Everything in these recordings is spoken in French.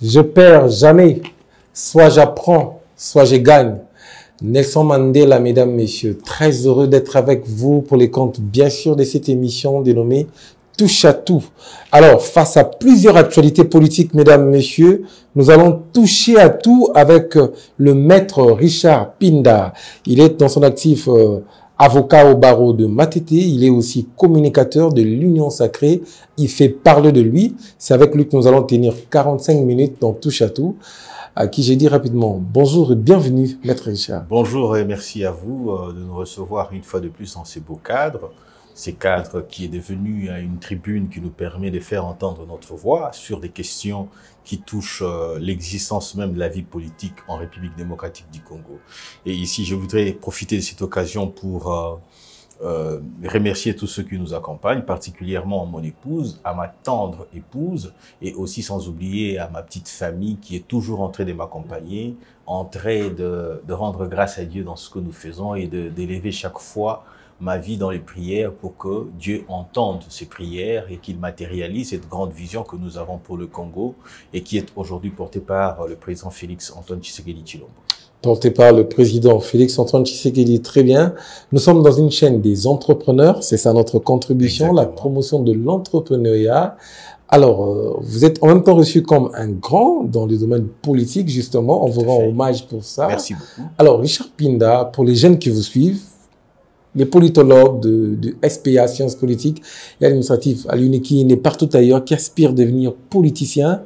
Je perds jamais. Soit j'apprends, soit je gagne. Nelson Mandela, mesdames, messieurs, très heureux d'être avec vous pour les comptes, bien sûr, de cette émission dénommée Touche à tout. Alors, face à plusieurs actualités politiques, mesdames, messieurs, nous allons toucher à tout avec le maître Richard Pinda. Il est dans son actif avocat au barreau de Matete. Il est aussi communicateur de l'Union Sacrée. Il fait parler de lui. C'est avec lui que nous allons tenir 45 minutes dans Touche à tout. À qui j'ai dit rapidement bonjour et bienvenue, maître Richard. Bonjour et merci à vous de nous recevoir une fois de plus dans ces beaux cadres. Ces cadres qui est devenu une tribune qui nous permet de faire entendre notre voix sur des questions qui touchent l'existence même de la vie politique en République démocratique du Congo. Et ici, je voudrais profiter de cette occasion pour remercier tous ceux qui nous accompagnent, particulièrement mon épouse, à ma tendre épouse, et aussi sans oublier à ma petite famille qui est toujours en train de m'accompagner, en train de rendre grâce à Dieu dans ce que nous faisons et d'élever chaque fois ma vie dans les prières pour que Dieu entende ces prières et qu'il matérialise cette grande vision que nous avons pour le Congo et qui est aujourd'hui portée par le président Félix-Antoine Tshisekedi Tshilombo. Porté par le président Félix-Antoine Tshisekedi, très bien. Nous sommes dans une chaîne des entrepreneurs, c'est ça notre contribution, exactement. La promotion de l'entrepreneuriat. Alors, vous êtes en même temps reçu comme un grand dans le domaine politique, justement. On vous rend hommage pour ça. Merci beaucoup. Alors, Richard Pinda, pour les jeunes qui vous suivent, les politologues de SPA, sciences politiques et administratives à l'UNIKI et partout ailleurs qui aspirent à devenir politicien,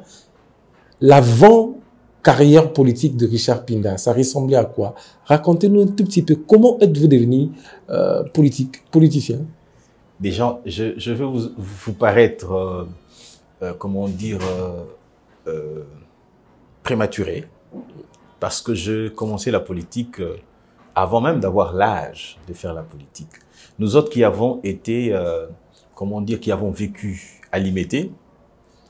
l'avant-carrière politique de Richard Pinda, ça ressemblait à quoi? Racontez-nous un tout petit peu, comment êtes-vous devenu politicien? Déjà, je vais vous paraître, comment dire, prématuré, parce que je commençais la politique avant même d'avoir l'âge de faire la politique. Nous autres qui avons été, comment dire, qui avons vécu à Limete,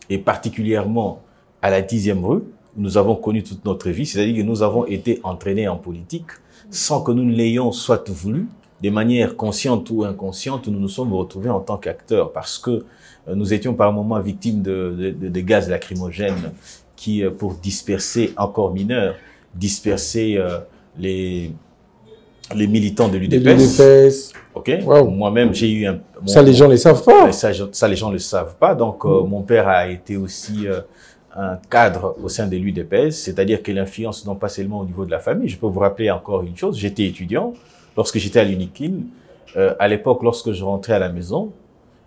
et particulièrement à la 10e rue, nous avons connu toute notre vie, c'est-à-dire que nous avons été entraînés en politique sans que nous ne l'ayons soit voulu, de manière consciente ou inconsciente, nous nous sommes retrouvés en tant qu'acteurs parce que nous étions par moments victimes de gaz lacrymogènes qui, pour disperser, encore mineurs, disperser les militants de l'UDPS. Ok. Wow. Moi-même, j'ai eu un... ça, les gens ne le savent pas. Ça, les gens ne le savent pas. Donc, mon père a été aussi un cadre au sein de l'UDPS, c'est-à-dire que l'influence, non pas seulement au niveau de la famille. Je peux vous rappeler encore une chose. J'étais étudiant lorsque j'étais à l'UNIKIL. À l'époque, lorsque je rentrais à la maison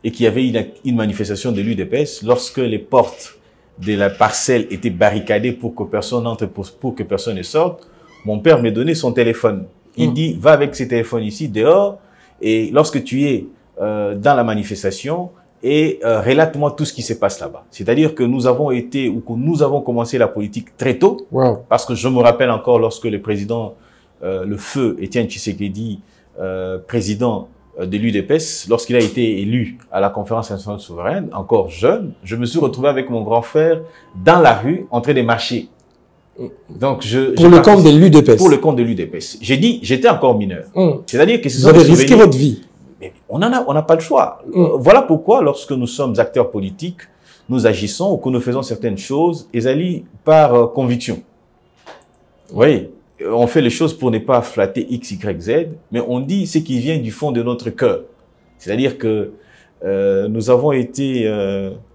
et qu'il y avait une manifestation de l'UDPS, lorsque les portes de la parcelle étaient barricadées pour que personne n'entre, pour que personne ne sorte, mon père me donnait son téléphone. Il dit, va avec ce téléphone ici, dehors, et lorsque tu es dans la manifestation, et relate-moi tout ce qui se passe là-bas. C'est-à-dire que nous avons été, ou que nous avons commencé la politique très tôt, parce que je me rappelle encore lorsque le président, le feu Étienne Tshisekedi, président de l'UDPS, lorsqu'il a été élu à la conférence nationale souveraine, encore jeune, je me suis retrouvé avec mon grand frère dans la rue, en train de marcher. Donc pour le compte de l'UDPS. Pour le compte de l'UDPS. J'ai dit, j'étais encore mineur. C'est-à-dire que vous avez risqué votre vie. Mais on n'a pas le choix. Voilà pourquoi, lorsque nous sommes acteurs politiques, nous agissons ou que nous faisons certaines choses, et allient par conviction. Vous voyez, on fait les choses pour ne pas flatter X, Y, Z, mais on dit ce qui vient du fond de notre cœur. C'est-à-dire que nous avons été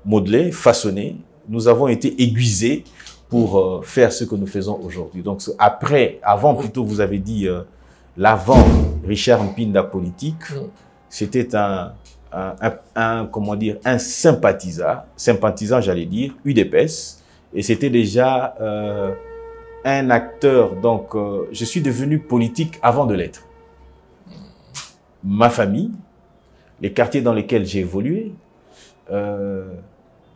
modelés, façonnés, nous avons été aiguisés pour faire ce que nous faisons aujourd'hui. Donc, avant plutôt, vous avez dit l'avant Richard Pinda politique, c'était comment dire, un sympathisant, j'allais dire, UDPS, et c'était déjà un acteur. Donc, je suis devenu politique avant de l'être. Ma famille, les quartiers dans lesquels j'ai évolué,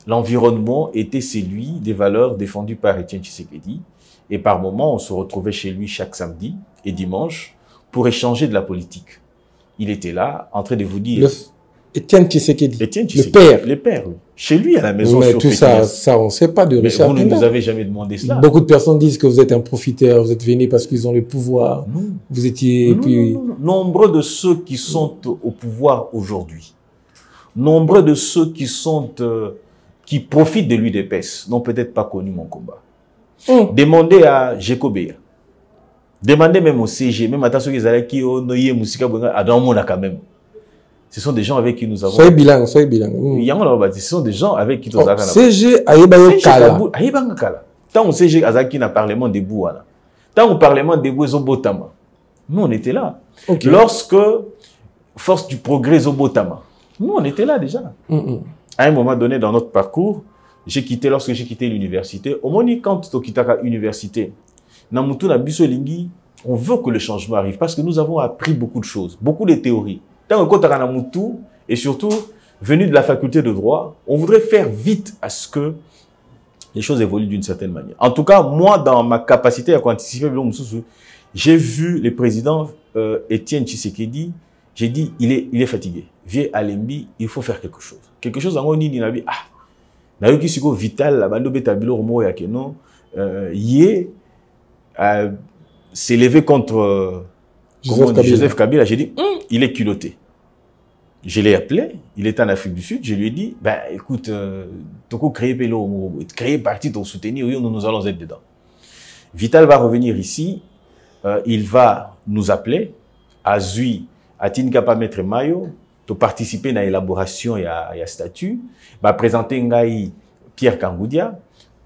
l'environnement était celui des valeurs défendues par Étienne Tshisekedi. Et par moments, on se retrouvait chez lui chaque samedi et dimanche pour échanger de la politique. Il était là, en train de vous dire... Étienne Tshisekedi. Étienne Tshisekedi. Le père. Le père, oui. Chez lui, à la maison. Mais tout ça, on ne sait pas de Richard Pinda. Vous ne nous avez jamais demandé cela. Beaucoup de personnes disent que vous êtes un profiteur, vous êtes venu parce qu'ils ont le pouvoir. Non. Vous étiez... Non. Nombreux de ceux qui sont au pouvoir aujourd'hui, nombreux de ceux qui qui profitent de l'UDPS n'ont peut-être pas connu mon combat. Demandez à Jekobea. Demandez même au CG, même à ceux qui ont qui ont noyé Moussika à Dormona quand même. Ce sont des gens avec qui nous avons... Soyez bilan, soyez bilan. Ce sont des gens avec qui nous avons... CG, Aïbayo Kala. Aïbayo Kala. Tant que CG Azaki n'a Parlement debout, tant au Parlement debout, Zobotama. Nous, on était là. Okay. Lorsque Force du Progrès Zobotama, nous, on était là déjà. À un moment donné dans notre parcours, lorsque j'ai quitté l'université, au moment quand tu quittes l'université, Namutu Nabiso Lingi, on veut que le changement arrive parce que nous avons appris beaucoup de choses, beaucoup de théories. Tant que Namutu, et surtout, venu de la faculté de droit, on voudrait faire vite à ce que les choses évoluent d'une certaine manière. En tout cas, moi, dans ma capacité à anticiper, j'ai vu le président Étienne Tshisekedi, j'ai dit, il est fatigué. Vieux Alembi, il faut faire quelque chose. Quelque chose en Oni Ninabi, Nayoki Siko Vital, la bande Betabilo Romo Yakeno, s'est levé contre Joseph Kabila. J'ai dit, il est culotté. Je l'ai appelé, il est en Afrique du Sud, je lui ai dit, ben écoute, Toko créer Pélo, créer parti pour soutenir, nous allons être dedans. Vital va revenir ici, il va nous appeler, à Zui, à Tinkapa Maître Mayo, pour participer à l'élaboration et à statut, va présenter Ngaï Pierre Kangoudia,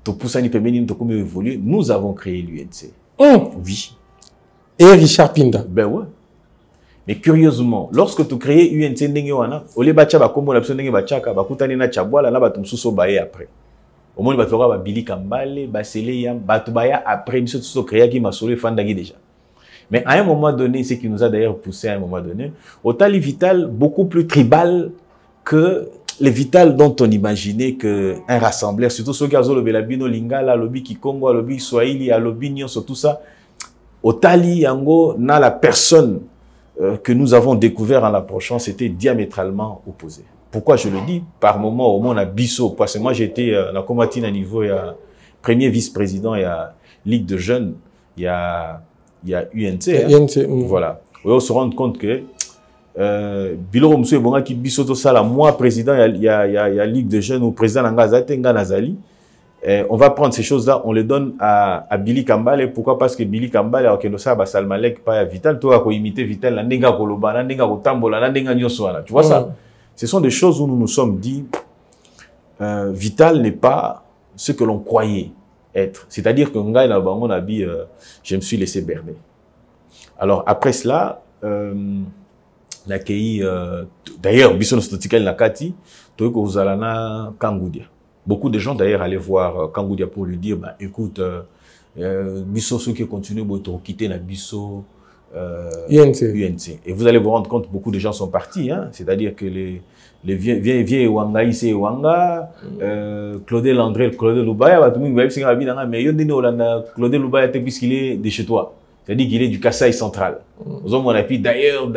pour pousser Péménine, pour évoluer, nous avons créé l'UNC. Oui. Et Richard Pinda. Ben ouais. Mais curieusement, lorsque tu crées UNC Ndengewana, Ole Bacha ba kombo na biso ndenge bachaka ba kutani na chabwala na batum suso baye après. Au moins batora ba Billy Kambale, ba Seleya, batubaya après biso suso créa qui m'a sauvé fandagi déjà. Mais à un moment donné, ce qui nous a d'ailleurs poussé à un moment donné, au Tali Vital beaucoup plus tribal que les Vital dont on imaginait que un rassembleur, surtout ceux qui ont le Belabino Lingala, lobby Kikongo, lobby Swahili, lobby Nyon, sur tout ça. Au Tali Yango, na la personne que nous avons découvert en l'approchant, c'était diamétralement opposé. Pourquoi je le dis? Par moment, au moins, on a Bissot, parce que moi, j'étais la combattine à niveau, il y a premier vice-président, il y a Ligue de jeunes, il y a UNC. Voilà. On se rend compte que Biloro Moussou Bonga qui Bissot, ça, là, moi, président, il y a Ligue de jeunes ou président Nangazate, Nazali. On va prendre ces choses-là, on les donne à Billy Kambale. Pourquoi? Parce que Billy Kambale, alors que nous savons, Salmalek, pas Vital, toi, à imiter Vital, la nenga koloba, la nenga kotambola, la nenga nyoswana. Tu vois ça? Ce sont des choses où nous nous sommes dit, Vital n'est pas ce que l'on croyait être. C'est-à-dire que Ngai, là, on a dit, je me suis laissé berner. Alors, après cela, l'accueilli, d'ailleurs, Bisson Stotikel Nakati, toi, que vous allez na Kangoudia. Beaucoup de gens d'ailleurs allaient voir Kangoudia pour lui dire, bah, écoute, Bisso, ceux qui continuent de quitter la Bisso, UNC. Et vous allez vous rendre compte, beaucoup de gens sont partis, hein? C'est-à-dire que les vieux Wanga, Issé Wanga, Claudel André, Claudel Loubaya, mais Claudel Loubaya, puisqu'il est de chez toi. C'est-à-dire qu'il est du Kasaï central. D'ailleurs,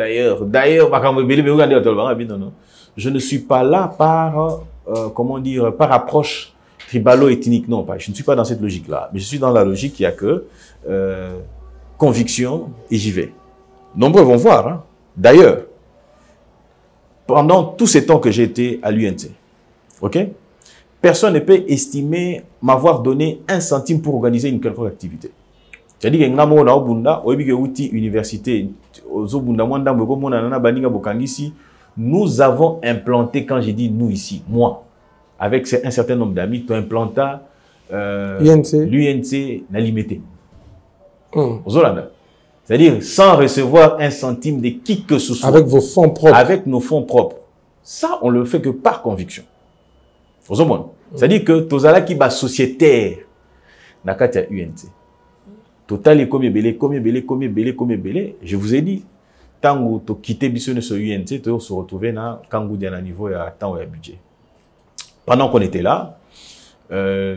je ne suis pas là par... comment dire, par approche tribalo-ethnique, non, pas. Je ne suis pas dans cette logique-là. Mais je suis dans la logique qu'il y a que conviction et j'y vais. Nombreux vont voir. Hein. D'ailleurs, pendant tous ces temps que j'ai été à l'UNC, ok, personne ne peut estimer m'avoir donné 1 centime pour organiser une quelconque activité. C'est-à-dire que ngamo na obunda, oyebi outi université, ozobunda mwanda mweko mona nana baninga bokangisi. Nous avons implanté, quand j'ai dit nous ici, moi, avec un certain nombre d'amis, tu implanta l'UNC n'a limité. C'est-à-dire sans recevoir 1 centime de qui que ce soit. Avec vos fonds propres. Avec nos fonds propres. Ça, on le fait que par conviction. C'est-à-dire que Tozala qui va sociétaire, Nakatia UNC. Total est combien belé, je vous ai dit. Tant que tu quittes Bissonne sur UNC, tu se retrouver dans Kangoudia à niveau et à temps et à budget. Pendant qu'on était là, et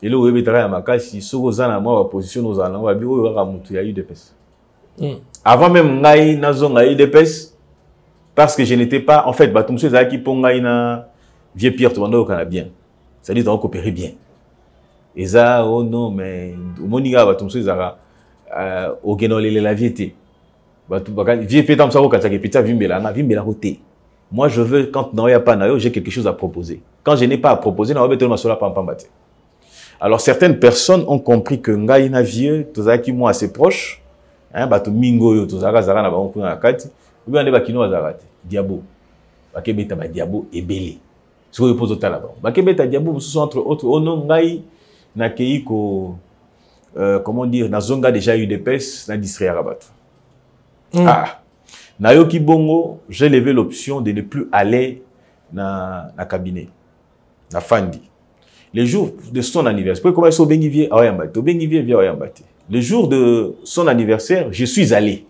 là où il y a Makasi, si vous avez une position, nous allons il y a eu des pèses. Avant même Ngaï, Nazon a eu des pèses, parce que je n'étais pas, en fait, Batumsou Zaki Pongaï na vieux Pierre Toubando au Canadien. C'est-à-dire qu'on coopérait bien. Et ça, oh non, mais au Moniga, Batumsou Zara, au Genolé, la vieilleté. Moi, je veux, quand il n'y a pas, j'ai quelque chose à proposer. Quand je n'ai pas à proposer, alors certaines personnes ont compris que Ngaïna vieux, tous qui moi assez proche, hein, bato mingo tous zara na bango na kati, ou bien ba kino zara diabo. Ba kebeta ba diabo ebele. Ce que je pose au talaba. Ba kebeta diabo ce sont entre autres ono ngai na keiko comment dire na zonga déjà eu des pes na district rabat. Ah. Na yoki bongo, j'ai levé l'option de ne plus aller na cabinet. Na Fandi. Le jour de son anniversaire, le jour de son anniversaire, je suis allé.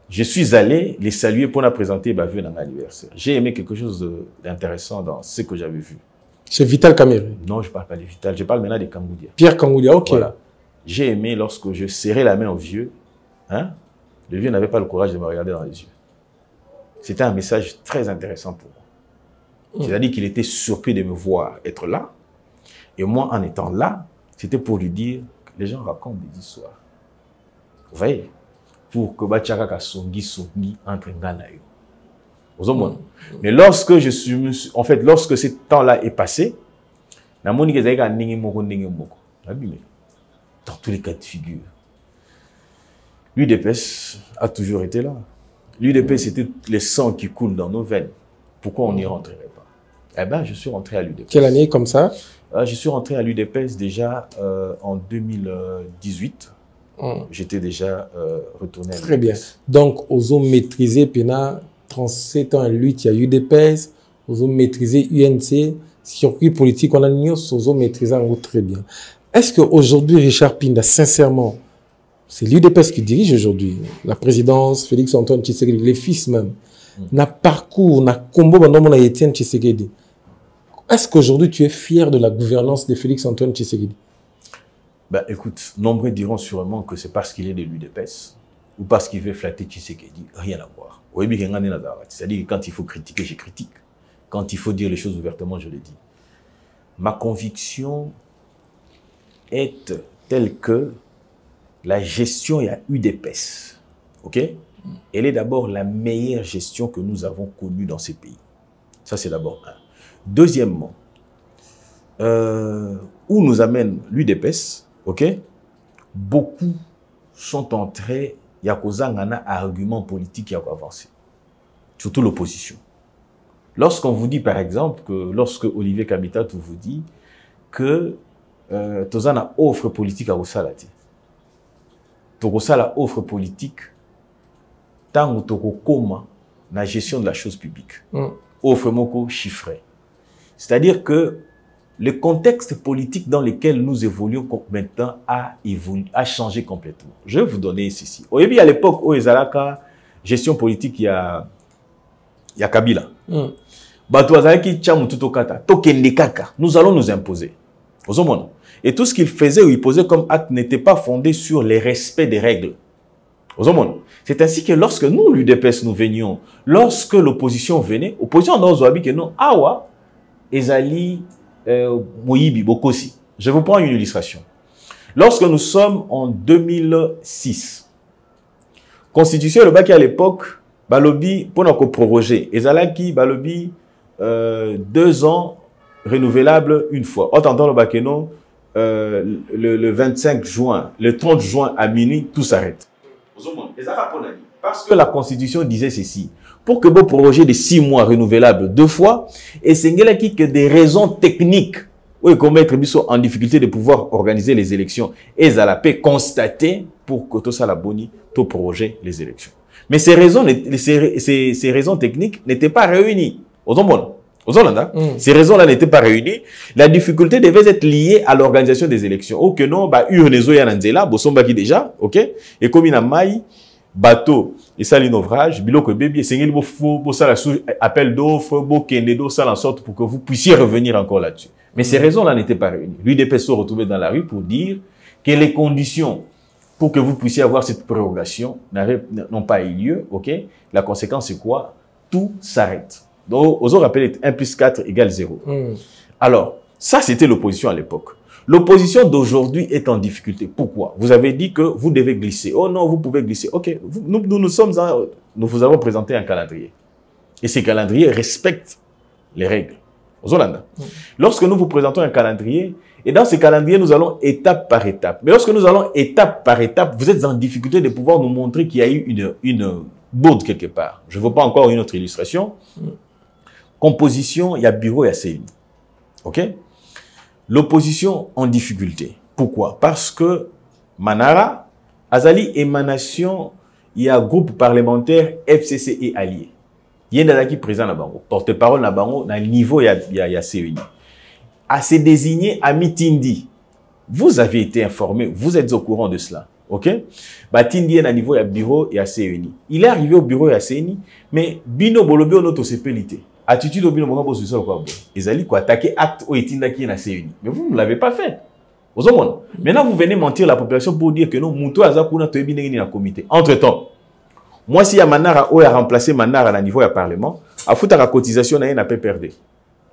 Je suis allé les saluer pour la présenter ma vue dans l'anniversaire. J'ai aimé quelque chose d'intéressant dans ce que j'avais vu. C'est Vital Kamerhe? Non, je ne parle pas de Vital, je parle maintenant de Kangoudia. Pierre Kangoudia, ok. Voilà. J'ai aimé lorsque je serrais la main au vieux. Hein? Le vieux n'avait pas le courage de me regarder dans les yeux. C'était un message très intéressant pour moi. C'est-à-dire qu'il était surpris de me voir être là. Et moi, en étant là, c'était pour lui dire que les gens racontent des histoires. Vous voyez? Pour que Bachaka songi entre Ngana et eux. Mais lorsque je suis... En fait, lorsque ce temps-là est passé, dans tous les cas de figure, l'UDPS a toujours été là. L'UDPS, c'était le sang qui coule dans nos veines. Pourquoi on n'y rentrerait pas? Eh bien, je suis rentré à l'UDPS. Quelle année comme ça? Je suis rentré à l'UDPS déjà en 2018. J'étais déjà retourné à l'UDPS. Très bien. Donc, aux hommes maîtrisés, pendant 37 ans à lutte, il y a UDPS, aux hommes maîtrisés UNC, circuit politique, on a mis aux hommes maîtrisés en très bien. Est-ce qu'aujourd'hui, Richard Pinda, sincèrement, c'est l'UDPS qui dirige aujourd'hui, la présidence, Félix Antoine Tshisekedi, les fils même, n'a parcours, n'a combo, on a Étienne Tshisekedi. Est-ce qu'aujourd'hui tu es fier de la gouvernance de Félix Antoine Tshisekedi? Ben, écoute, nombreux diront sûrement que c'est parce qu'il est de l'UDPS ou parce qu'il veut flatter Tshisekedi. Rien à voir. C'est-à-dire que quand il faut critiquer, je critique. Quand il faut dire les choses ouvertement, je le dis. Ma conviction est telle que la gestion est à UDPS. OK? Elle est d'abord la meilleure gestion que nous avons connue dans ces pays. Ça, c'est d'abord un. Deuxièmement, où nous amène l'UDPS, ok? Beaucoup sont entrés, il y a un argument politique qui a avancé, surtout l'opposition. Lorsqu'on vous dit, par exemple, que lorsque Olivier Kabitat vous dit que Tozana offre politique à Osalati, Togosala offre politique tant que Togokoma la gestion de la chose publique. Offre moko chiffré. C'est-à-dire que le contexte politique dans lequel nous évoluons maintenant a changé complètement. Je vais vous donner ceci. Au début, à l'époque où Ezalaka, gestion politique, il y a Kabila. Nous allons nous imposer. Et tout ce qu'il faisait ou il posait comme acte n'était pas fondé sur le respect des règles. C'est ainsi que lorsque nous, l'UDPS, nous venions, lorsque l'opposition venait, l'opposition dans Zoabi que non, Awa, Ezali, Moyibi, Bokosi. Je vous prends une illustration. Lorsque nous sommes en 2006, Constitution, le bac à l'époque, Balobi, pour nous proroger, Ezalaki, Balobi, 2 ans renouvelables une fois. Autant le bac non, le 25 juin, le 30 juin à minuit, tout s'arrête. Parce que la Constitution disait ceci. Pour que vous prorogez de 6 mois renouvelables 2 fois, et c'est que des raisons techniques ou qu'on mettre en difficulté de pouvoir organiser les élections, et ça la paix constater pour que tout ça la boni, tout proroger les élections. Mais ces raisons techniques n'étaient pas réunies. Ces raisons-là n'étaient pas réunies. La difficulté devait être liée à l'organisation des élections. Ou que non, urnezo yananzela, bosomba qui déjà, ok? Et comme il a maille, bateau, et ça l'inouvrage, biloko bébé, c'est qu'il faut ça la appel d'offres, bokenedo, ça en sorte pour que vous puissiez revenir encore là-dessus. Mais ces raisons-là n'étaient pas réunies. L'UDPS se retrouvait dans la rue pour dire que les conditions pour que vous puissiez avoir cette prorogation n'ont pas eu lieu, ok? La conséquence c'est quoi? Tout s'arrête. Donc, aux autres rappels, 1 plus 4 égale 0. Alors, ça c'était l'opposition à l'époque. L'opposition d'aujourd'hui est en difficulté. Pourquoi? Vous avez dit que vous devez glisser. Oh non, vous pouvez glisser. Ok, nous vous avons présenté un calendrier. Et ce calendrier respecte les règles. Aux Hollandais. Lorsque nous vous présentons un calendrier, et dans ce calendrier, nous allons étape par étape. Mais lorsque nous allons étape par étape, vous êtes en difficulté de pouvoir nous montrer qu'il y a eu une bourde quelque part. Je ne veux pas encore une autre illustration. Composition, il y a bureau, il y a CENI. OK? L'opposition en difficulté. Pourquoi? Parce que Manara, Azali émanation, il y a groupe parlementaire FCC et alliés. Il y a un qui présent na bango, porte-parole na bango, na niveau il y a CENI. À se désigner à Mitindi. Vous avez été informé, vous êtes au courant de cela. OK? Tindi est à niveau il y a bureau et à CENI. Il est arrivé au bureau et à CENI, mais Bino Bolobe on autosépélité. Attitude au Bino Bongo pour ce quoi. Ezali quoi attaquer acte au Etinda qui est à CENI. Mais vous ne l'avez pas fait. Maintenant vous venez mentir la population pour dire que non, Mouto Azakuna to ebine ni na comité. Entre-temps, moi, si y a Manara ou a remplacé Manara à niveau du Parlement, à foutre la cotisation n'a pas perdu.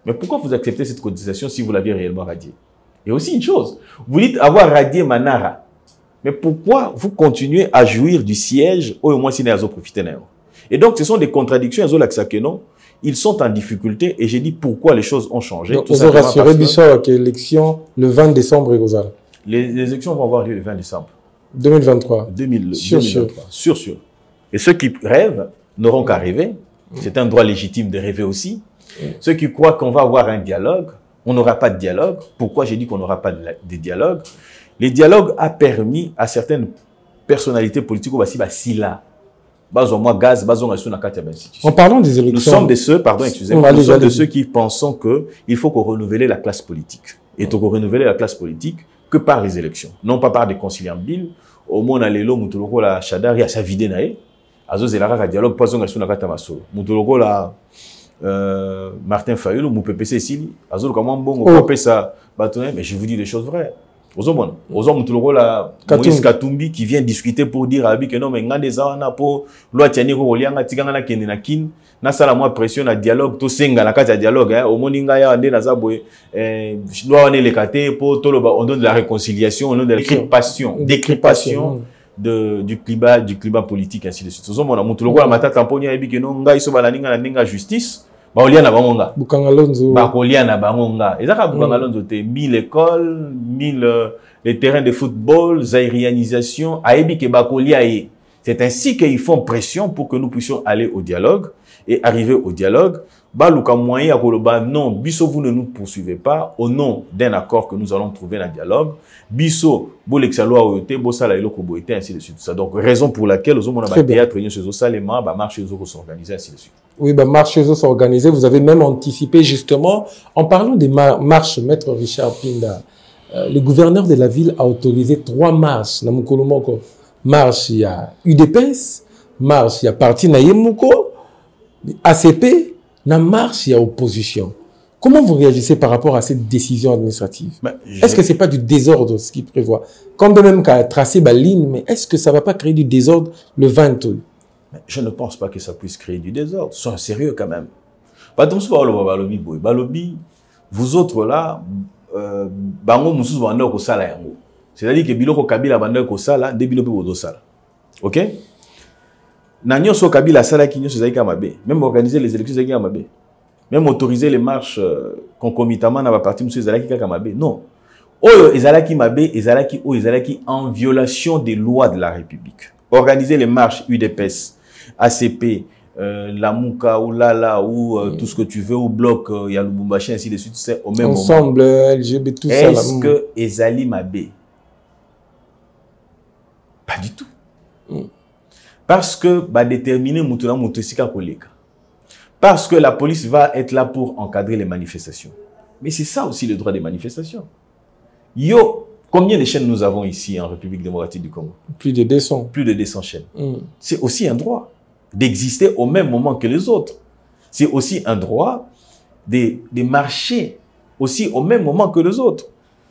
Mais pourquoi vous acceptez cette cotisation si vous l'aviez réellement radiée? Et aussi une chose, vous dites avoir radié Manara, mais pourquoi vous continuez à jouir du siège au moins si vous profitez? Et donc, ce sont des contradictions, ils sont en difficulté et j'ai dit pourquoi les choses ont changé. Donc, vous avez rassuré Bichot que l'élection le 20 décembre, les élections vont avoir lieu le 20 décembre. 2023. 2023. Sûr. Et ceux qui rêvent n'auront qu'à rêver. C'est un droit légitime de rêver aussi. Ceux qui croient qu'on va avoir un dialogue, on n'aura pas de dialogue. Pourquoi j'ai dit qu'on n'aura pas de dialogue? Les dialogues ont permis à certaines personnalités politiques, en parlant des élections, nous sommes de ceux, pardon, excusez-moi, nous sommes de ceux qui pensons qu'il faut qu'on renouvelle la classe politique. Et qu'on renouveler la classe politique que par les élections, non pas par des conciliables. Au moins, on a les lots, la Chadari a sa vidé naïe. Azo zelara dialogue pas on a sur la carte maso. Mutoloko la Martin Fayulu, mu PPC ici. Azo comment bon on peut ça bâtonner, mais je vous dis des choses vraies. Ozomon, mutoloko la Moïse Katumbi qui vient discuter pour dire à Abi que non mais ngande za na po loi tiani ko lianga tiganga na kende na kin na sala moi pression na dialogue to senga na kati ya dialogue au moninga ya ande na za boye loi on est les kate pour toloba on donne de la réconciliation, on donne de la décryptation du climat politique ainsi de suite. Sozo mona mutuloko la matata mponi ya biki no ngai so balaninga na ninga justice ba olia na bangonga Bukangalonzo ba kolia na bangonga ezaka Bukangalonzo te 1000 écoles 1000 les terrains de football zairianisation ayebi ke ba kolia e. C'est ainsi qu'ils font pression pour que nous puissions aller au dialogue et arriver au dialogue. Baluka moyen à non, biso vous ne nous poursuivez pas au nom d'un accord que nous allons trouver dans le dialogue. Biso, bolexaloa oyote, bosala eloko boete, ainsi de suite. Donc, raison pour laquelle aux hommes on théâtre, marche aux autres s'organiser, ainsi de suite. Oui, marche aux autres s'organiser. Vous avez même anticipé justement, en parlant des marches, Maître Richard Pinda, le gouverneur de la ville a autorisé 3 marches. Marche, il y a UDPS, marche, il y a Parti Nayemuko, ACP, na marche, il y a opposition. Comment vous réagissez par rapport à cette décision administrative? Est-ce que ce n'est pas du désordre ce qu'il prévoit? Quand même qu'à tracer la ligne, mais est-ce que ça ne va pas créer du désordre le 20 août? Je ne pense pas que ça puisse créer du désordre. Soyons sérieux quand même. Vous autres là, c'est-à-dire que Biloko Kabila banda ko sala, de Biloko bodo sala. OK? Nanyo so Kabila sala ki nyo sezai kamabe. Même organiser les élections sezai kamabe. Même autoriser les marches concomitamment na ba parti monsieur ezalaki kamabe. Non. Oyo ezalaki mabe, ezalaki o ezalaki en violation des lois de la République. Organiser les marches UDPS, ACP, la Mouka ou Lala ou tout ce que tu veux, ou bloc, il y a le Lubumbashi, ainsi de suite, c'est au même ensemble, moment. LGBT, tout ça. Est-ce que Ezali Mabé? Pas du tout. Parce que va déterminer Moutouna Moutosika Koleka. Parce que la police va être là pour encadrer les manifestations. Mais c'est ça aussi le droit des manifestations. Yo, combien de chaînes nous avons ici en République démocratique du Congo? Plus de 200. Plus de 200 chaînes. C'est aussi un droit d'exister au même moment que les autres. C'est aussi un droit de marcher aussi au même moment que les autres.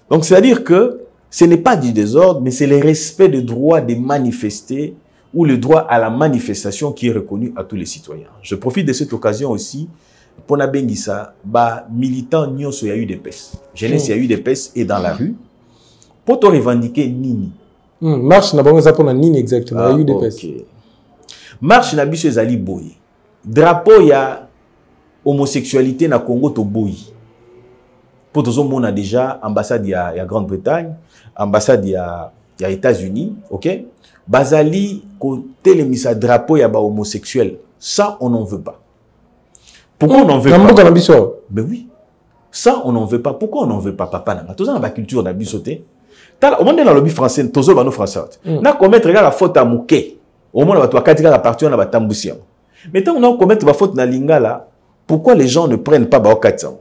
Donc, c'est-à-dire que ce n'est pas du désordre, mais c'est le respect du droit de manifester ou le droit à la manifestation qui est reconnu à tous les citoyens. Je profite de cette occasion aussi pour Nabengisa, militants nyonso ya UDPS. Jeunesse ya UDPS est dans la rue pour te revendiquer Nini. Marche n'a pas pour Nini exactement, UDPS. Okay. Marche na biso ezali boye. Drapeau ya homosexualité na Congo to boyi. Pour tout le monde a déjà ambassade ya Grande-Bretagne, ambassade ya États-Unis, OK? Bazali côté le misa drapeau ya ba homosexuel. Ça on n'en veut pas. Pourquoi on n'en veut pas? Ben oui. Ça on n'en veut pas. Pourquoi on n'en veut pas papa na? Tout ça dans la culture na bisoté. Au monde dans le lobby français, tous les bano français. Na commettre la faute à mouké. Au monde va toi katika la partie on va tambusia. Mais tant on a commettre la faute na lingala, pourquoi les gens ne prennent pas ba okatsa?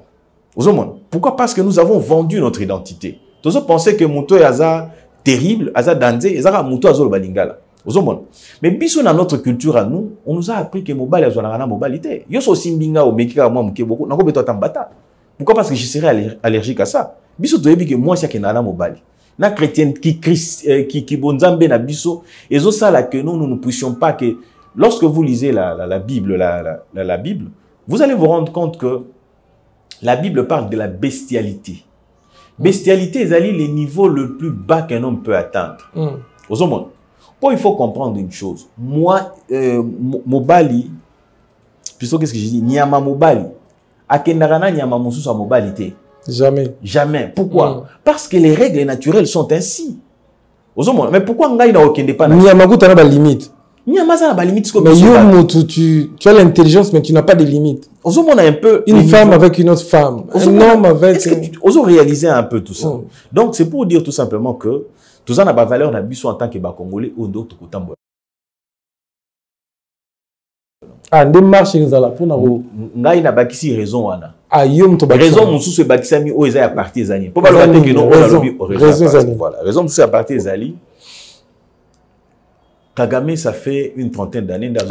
Pourquoi? Parce que nous avons vendu notre identité. Tous les pensaient que Mouto est terrible, Aza Danze, Aza Mouto Azol Balingala. Mais biso dans notre culture à nous, on nous a appris que Mobali Azolana Mobilité. Yo so simbinga au Mekika moi mouké beaucoup. Nako beto tambata. Pourquoi? Parce que je serais allergique à ça. Biso toyebi que moi c'est que nana Mobali. Na chrétienne qui bonzambe na biso et zo ça là que nous ne puissions pas que lorsque vous lisez la Bible la Bible, vous allez vous rendre compte que la Bible parle de la bestialité. Bestialité, c'est le niveau le plus bas qu'un homme peut atteindre. Aux hommes, il faut comprendre une chose. Moi, Mobali, plutôt qu'est-ce que je dis? Nyama Mobali. Akenarana Nyama Moussou sa Mobalité. Jamais. Jamais. Pourquoi? Parce que les règles naturelles sont ainsi. Aux hommes, mais pourquoi Ngaï n'a aucun départ? Nyama Moussou n'a pas de limite. Mais tu as l'intelligence, mais tu n'as pas de limites. On a un peu une femme avec une autre femme, un homme avec... Est-ce que tu oses réaliser un peu tout ça? Donc, c'est pour dire tout simplement que tout ça n'a pas valeur en tant que Congolais ou d'autres côtés. Ah, des marches, ils ont la peau. Ngaï n'a pas ici raison. Ah, yom to raison, mon sous bakisami ou à partir des années. Pour pas le que non, raison. Voilà, raison, c'est à partir des années. Kagame, ça fait une trentaine d'années dans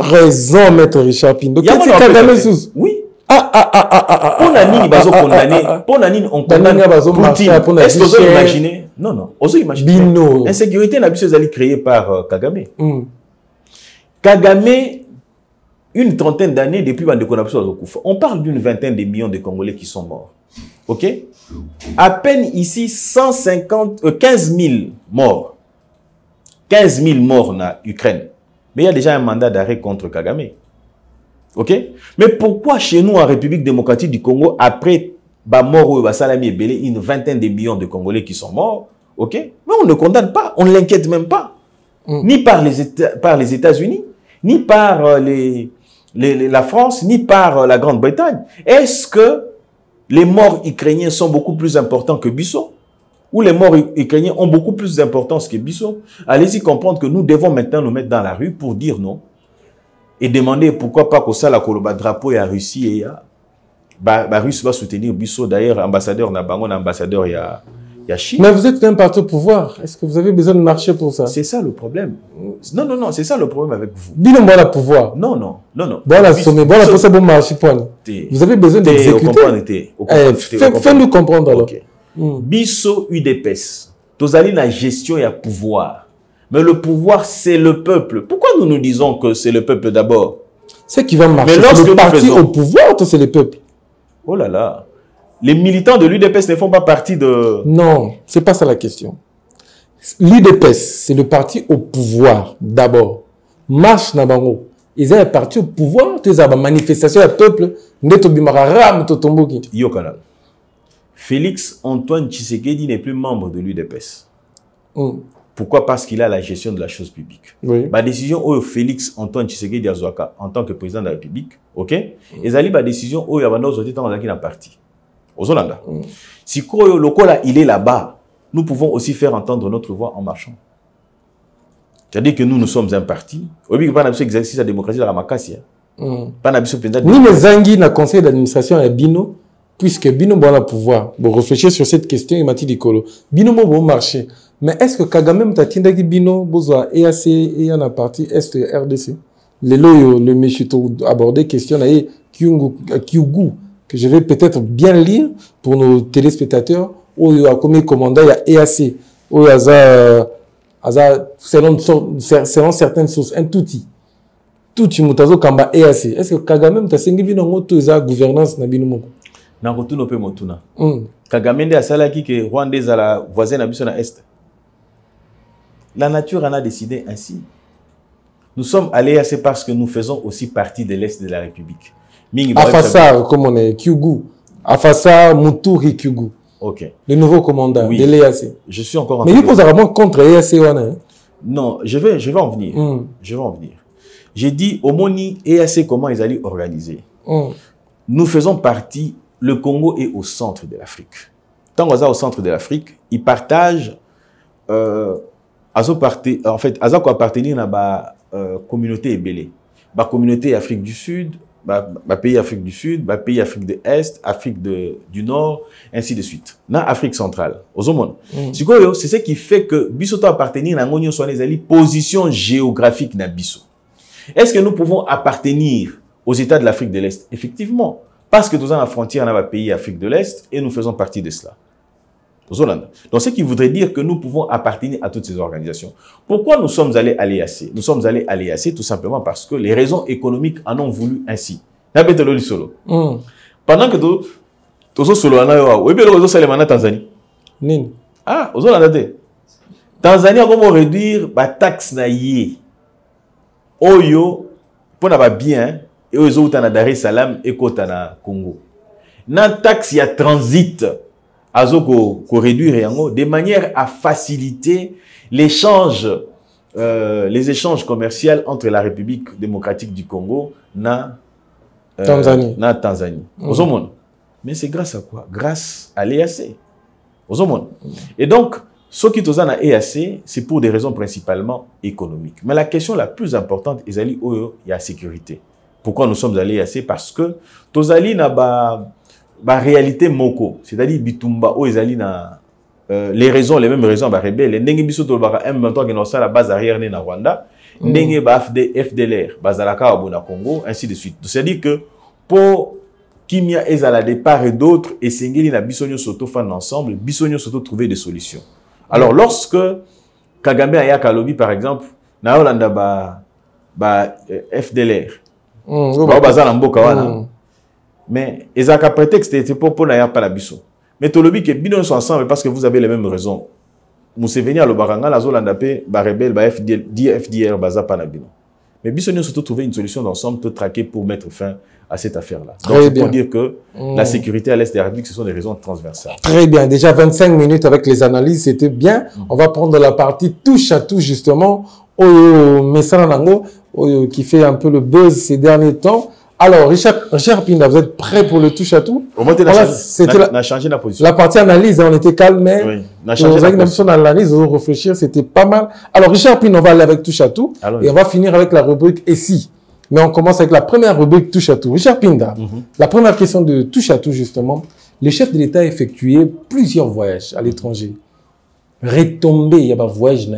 raison, maître Richard Pindo. Qu'est-ce que Kagame sous? Oui. Pour la ligne, ils ont condamné. Pour la ligne, on condamne Poutine. Est-ce que vous avez imaginé? Non. Vous imaginez? Bino. L'insécurité n'a pas été créée par Kagame. Kagame, une trentaine d'années depuis on parle d'une vingtaine de millions de Congolais qui sont morts. OK? À peine ici, 15 000 morts. 15 000 morts en Ukraine. Mais il y a déjà un mandat d'arrêt contre Kagame. OK? Mais pourquoi chez nous, en République démocratique du Congo, après mort une vingtaine de millions de Congolais qui sont morts, OK? Mais on ne condamne pas, on ne l'inquiète même pas. Ni par les États-Unis, ni par la France, ni par la Grande-Bretagne. Est-ce que les morts ukrainiens sont beaucoup plus importants que Bissau? Où les morts ukrainiens ont beaucoup plus d'importance que Bissau? Allez-y comprendre que nous devons maintenant nous mettre dans la rue pour dire non et demander pourquoi pas que ça la Koloba drapeau et à Russie et à Russie va soutenir Bissau. D'ailleurs, ambassadeur Nabangon, ambassadeur il y a Chine. Mais vous êtes un parti au pouvoir. Est-ce que vous avez besoin de marcher pour ça? C'est ça le problème. Non, c'est ça le problème avec vous. Dis-nous bon la pouvoir. Non. Bon la sommet, bon la pour ça bon marcher point. Vous avez besoin d'exécuter. Fais-nous comprendre alors. Bisso UDPS, tozali la gestion et le pouvoir. Mais le pouvoir, c'est le peuple. Pourquoi nous disons que c'est le peuple d'abord? C'est qui va marcher. Mais le parti au pouvoir, c'est le peuple. Oh là là. Les militants de l'UDPS ne font pas partie de... Non, c'est pas ça la question. L'UDPS, c'est le parti au pouvoir d'abord. Marche Nabango. Ils ont un parti au pouvoir, ils ont une manifestation du peuple. Yo canal. Félix Antoine Tshisekedi n'est plus membre de l'UDPS. Pourquoi? Parce qu'il a la gestion de la chose publique. Oui. Ma décision où Félix Antoine Tshisekedi Azouaka, en tant que président de la République, ok? Et ça ma décision où il y a un parti. Si Lokola il est là-bas, nous pouvons aussi faire entendre notre voix en marchant. C'est-à-dire que nous sommes un parti. Au lieu de pas exercer la démocratie dans la Makassia. Ni les Zangi na conseil d'administration à Bino. Puisque Bino a le pouvoir, pour réfléchir sur cette question, il m'a dit Bino a bon marché. Mais est-ce que Kagame t'a dit que Bino a EAC et en a partie Est de RDC? Le monsieur a abordé question à Kyugu, que je vais peut-être bien lire pour nos téléspectateurs, où il y a comme commandant, il y a EAC, où il y a selon certaines sources, un touti. Tout le monde kamba EAC. Est-ce que Kagame t'a dit que la gouvernance na Bino? Kagame a salaki que Rwanda est la voisine à Est. La nature en a décidé ainsi. Nous sommes allés à c'est parce que nous faisons aussi partie de l'Est de la République. Afassa, comme on est, Kyugu. Afassa, Muturi Kyugu. Ok. Le nouveau commandant de l'EAC. Je suis encore en Mais il pose vraiment contre l'EAC. Non, je vais en venir. Je vais en venir. J'ai dit, au Moni, EAC, comment ils allaient organiser. Nous faisons partie, le Congo est au centre de l'Afrique. Tant qu'on est au centre de l'Afrique, ils partagent, en fait, à quoi appartenir à la communauté ébélée. La communauté Afrique du Sud, pays Afrique du Sud, pays Afrique de l'Est, Afrique du Nord, ainsi de suite. Dans l'Afrique centrale, aux hommes. C'est ce qui fait que Bissoto appartenir à la position géographique de Bisso. Est-ce que nous pouvons appartenir aux États de l'Afrique de l'Est? Effectivement. Parce que nous avons la frontière dans le pays Afrique de l'Est et nous faisons partie de cela. Donc, ce qui voudrait dire que nous pouvons appartenir à toutes ces organisations. Pourquoi nous sommes allés à l'EAC? Nous sommes allés à l'EAC tout simplement parce que les raisons économiques en ont voulu ainsi. Pendant que nous sommes Tanzanie. Ah, Tanzanie a comment réduire la taxe na yé. Oyo, pour n'a pas bien, et aux autres en Dar es Salaam et Kotana Congo. Na taxe y a transit. Réduire de manière à faciliter l'échange, les échanges commerciaux entre la République démocratique du Congo et Tanzanie. Mais c'est grâce à quoi? Grâce à l'EAC. Et donc, ce qui est à l'EAC, c'est pour des raisons principalement économiques. Mais la question la plus importante, il y a la sécurité. Pourquoi nous sommes à l'EAC? Parce que Tozali n'a pas réalité moko, c'est-à-dire bitumba o ezali na les mêmes raisons ba rebelle ndenge biso to ba M23 qui na la base arrière na Rwanda, ndenge ba FDLR bazalaka au Congo, ainsi de suite. C'est-à-dire que pour kimia ezala de part et d'autre et sengeli na bisonyo soto fan ensemble, bisonyo soto trouver des solutions. Alors lorsque Kagame ayaka lobby par exemple na Hollanda ba FDLR ba bazala mboka wana. Mais ils ont prétexte c'était pour n'avoir pas la biso. Mais tout le but que bino sont ensemble parce que vous avez les mêmes raisons. Museveni à l'Obaranga, la Zolanda P, ba rebelle, ba FDR, baza pas na bino. Mais biso nous surtout trouver une solution d'ensemble pour traquer pour mettre fin à cette affaire-là. Donc c'est pour dire que la sécurité à l'Est de la République, ce sont des raisons transversales. Très bien. Déjà 25 minutes avec les analyses, c'était bien. On va prendre la partie touche à touche justement au Messana Nango qui fait un peu le buzz ces derniers temps. Alors, Richard Pinda, vous êtes prêt pour le touche à tout? C'était la partie analyse, on était calme, mais on a changé l'analyse, on réfléchir, c'était pas mal. Alors, Richard Pinda, on va aller avec touche à tout et on va finir avec la rubrique et si. Mais on commence avec la première rubrique touche à tout. Richard Pinda, la première question de touche à tout, justement. Le chef de l'État a effectué plusieurs voyages à l'étranger. Retombé, il y a un voyage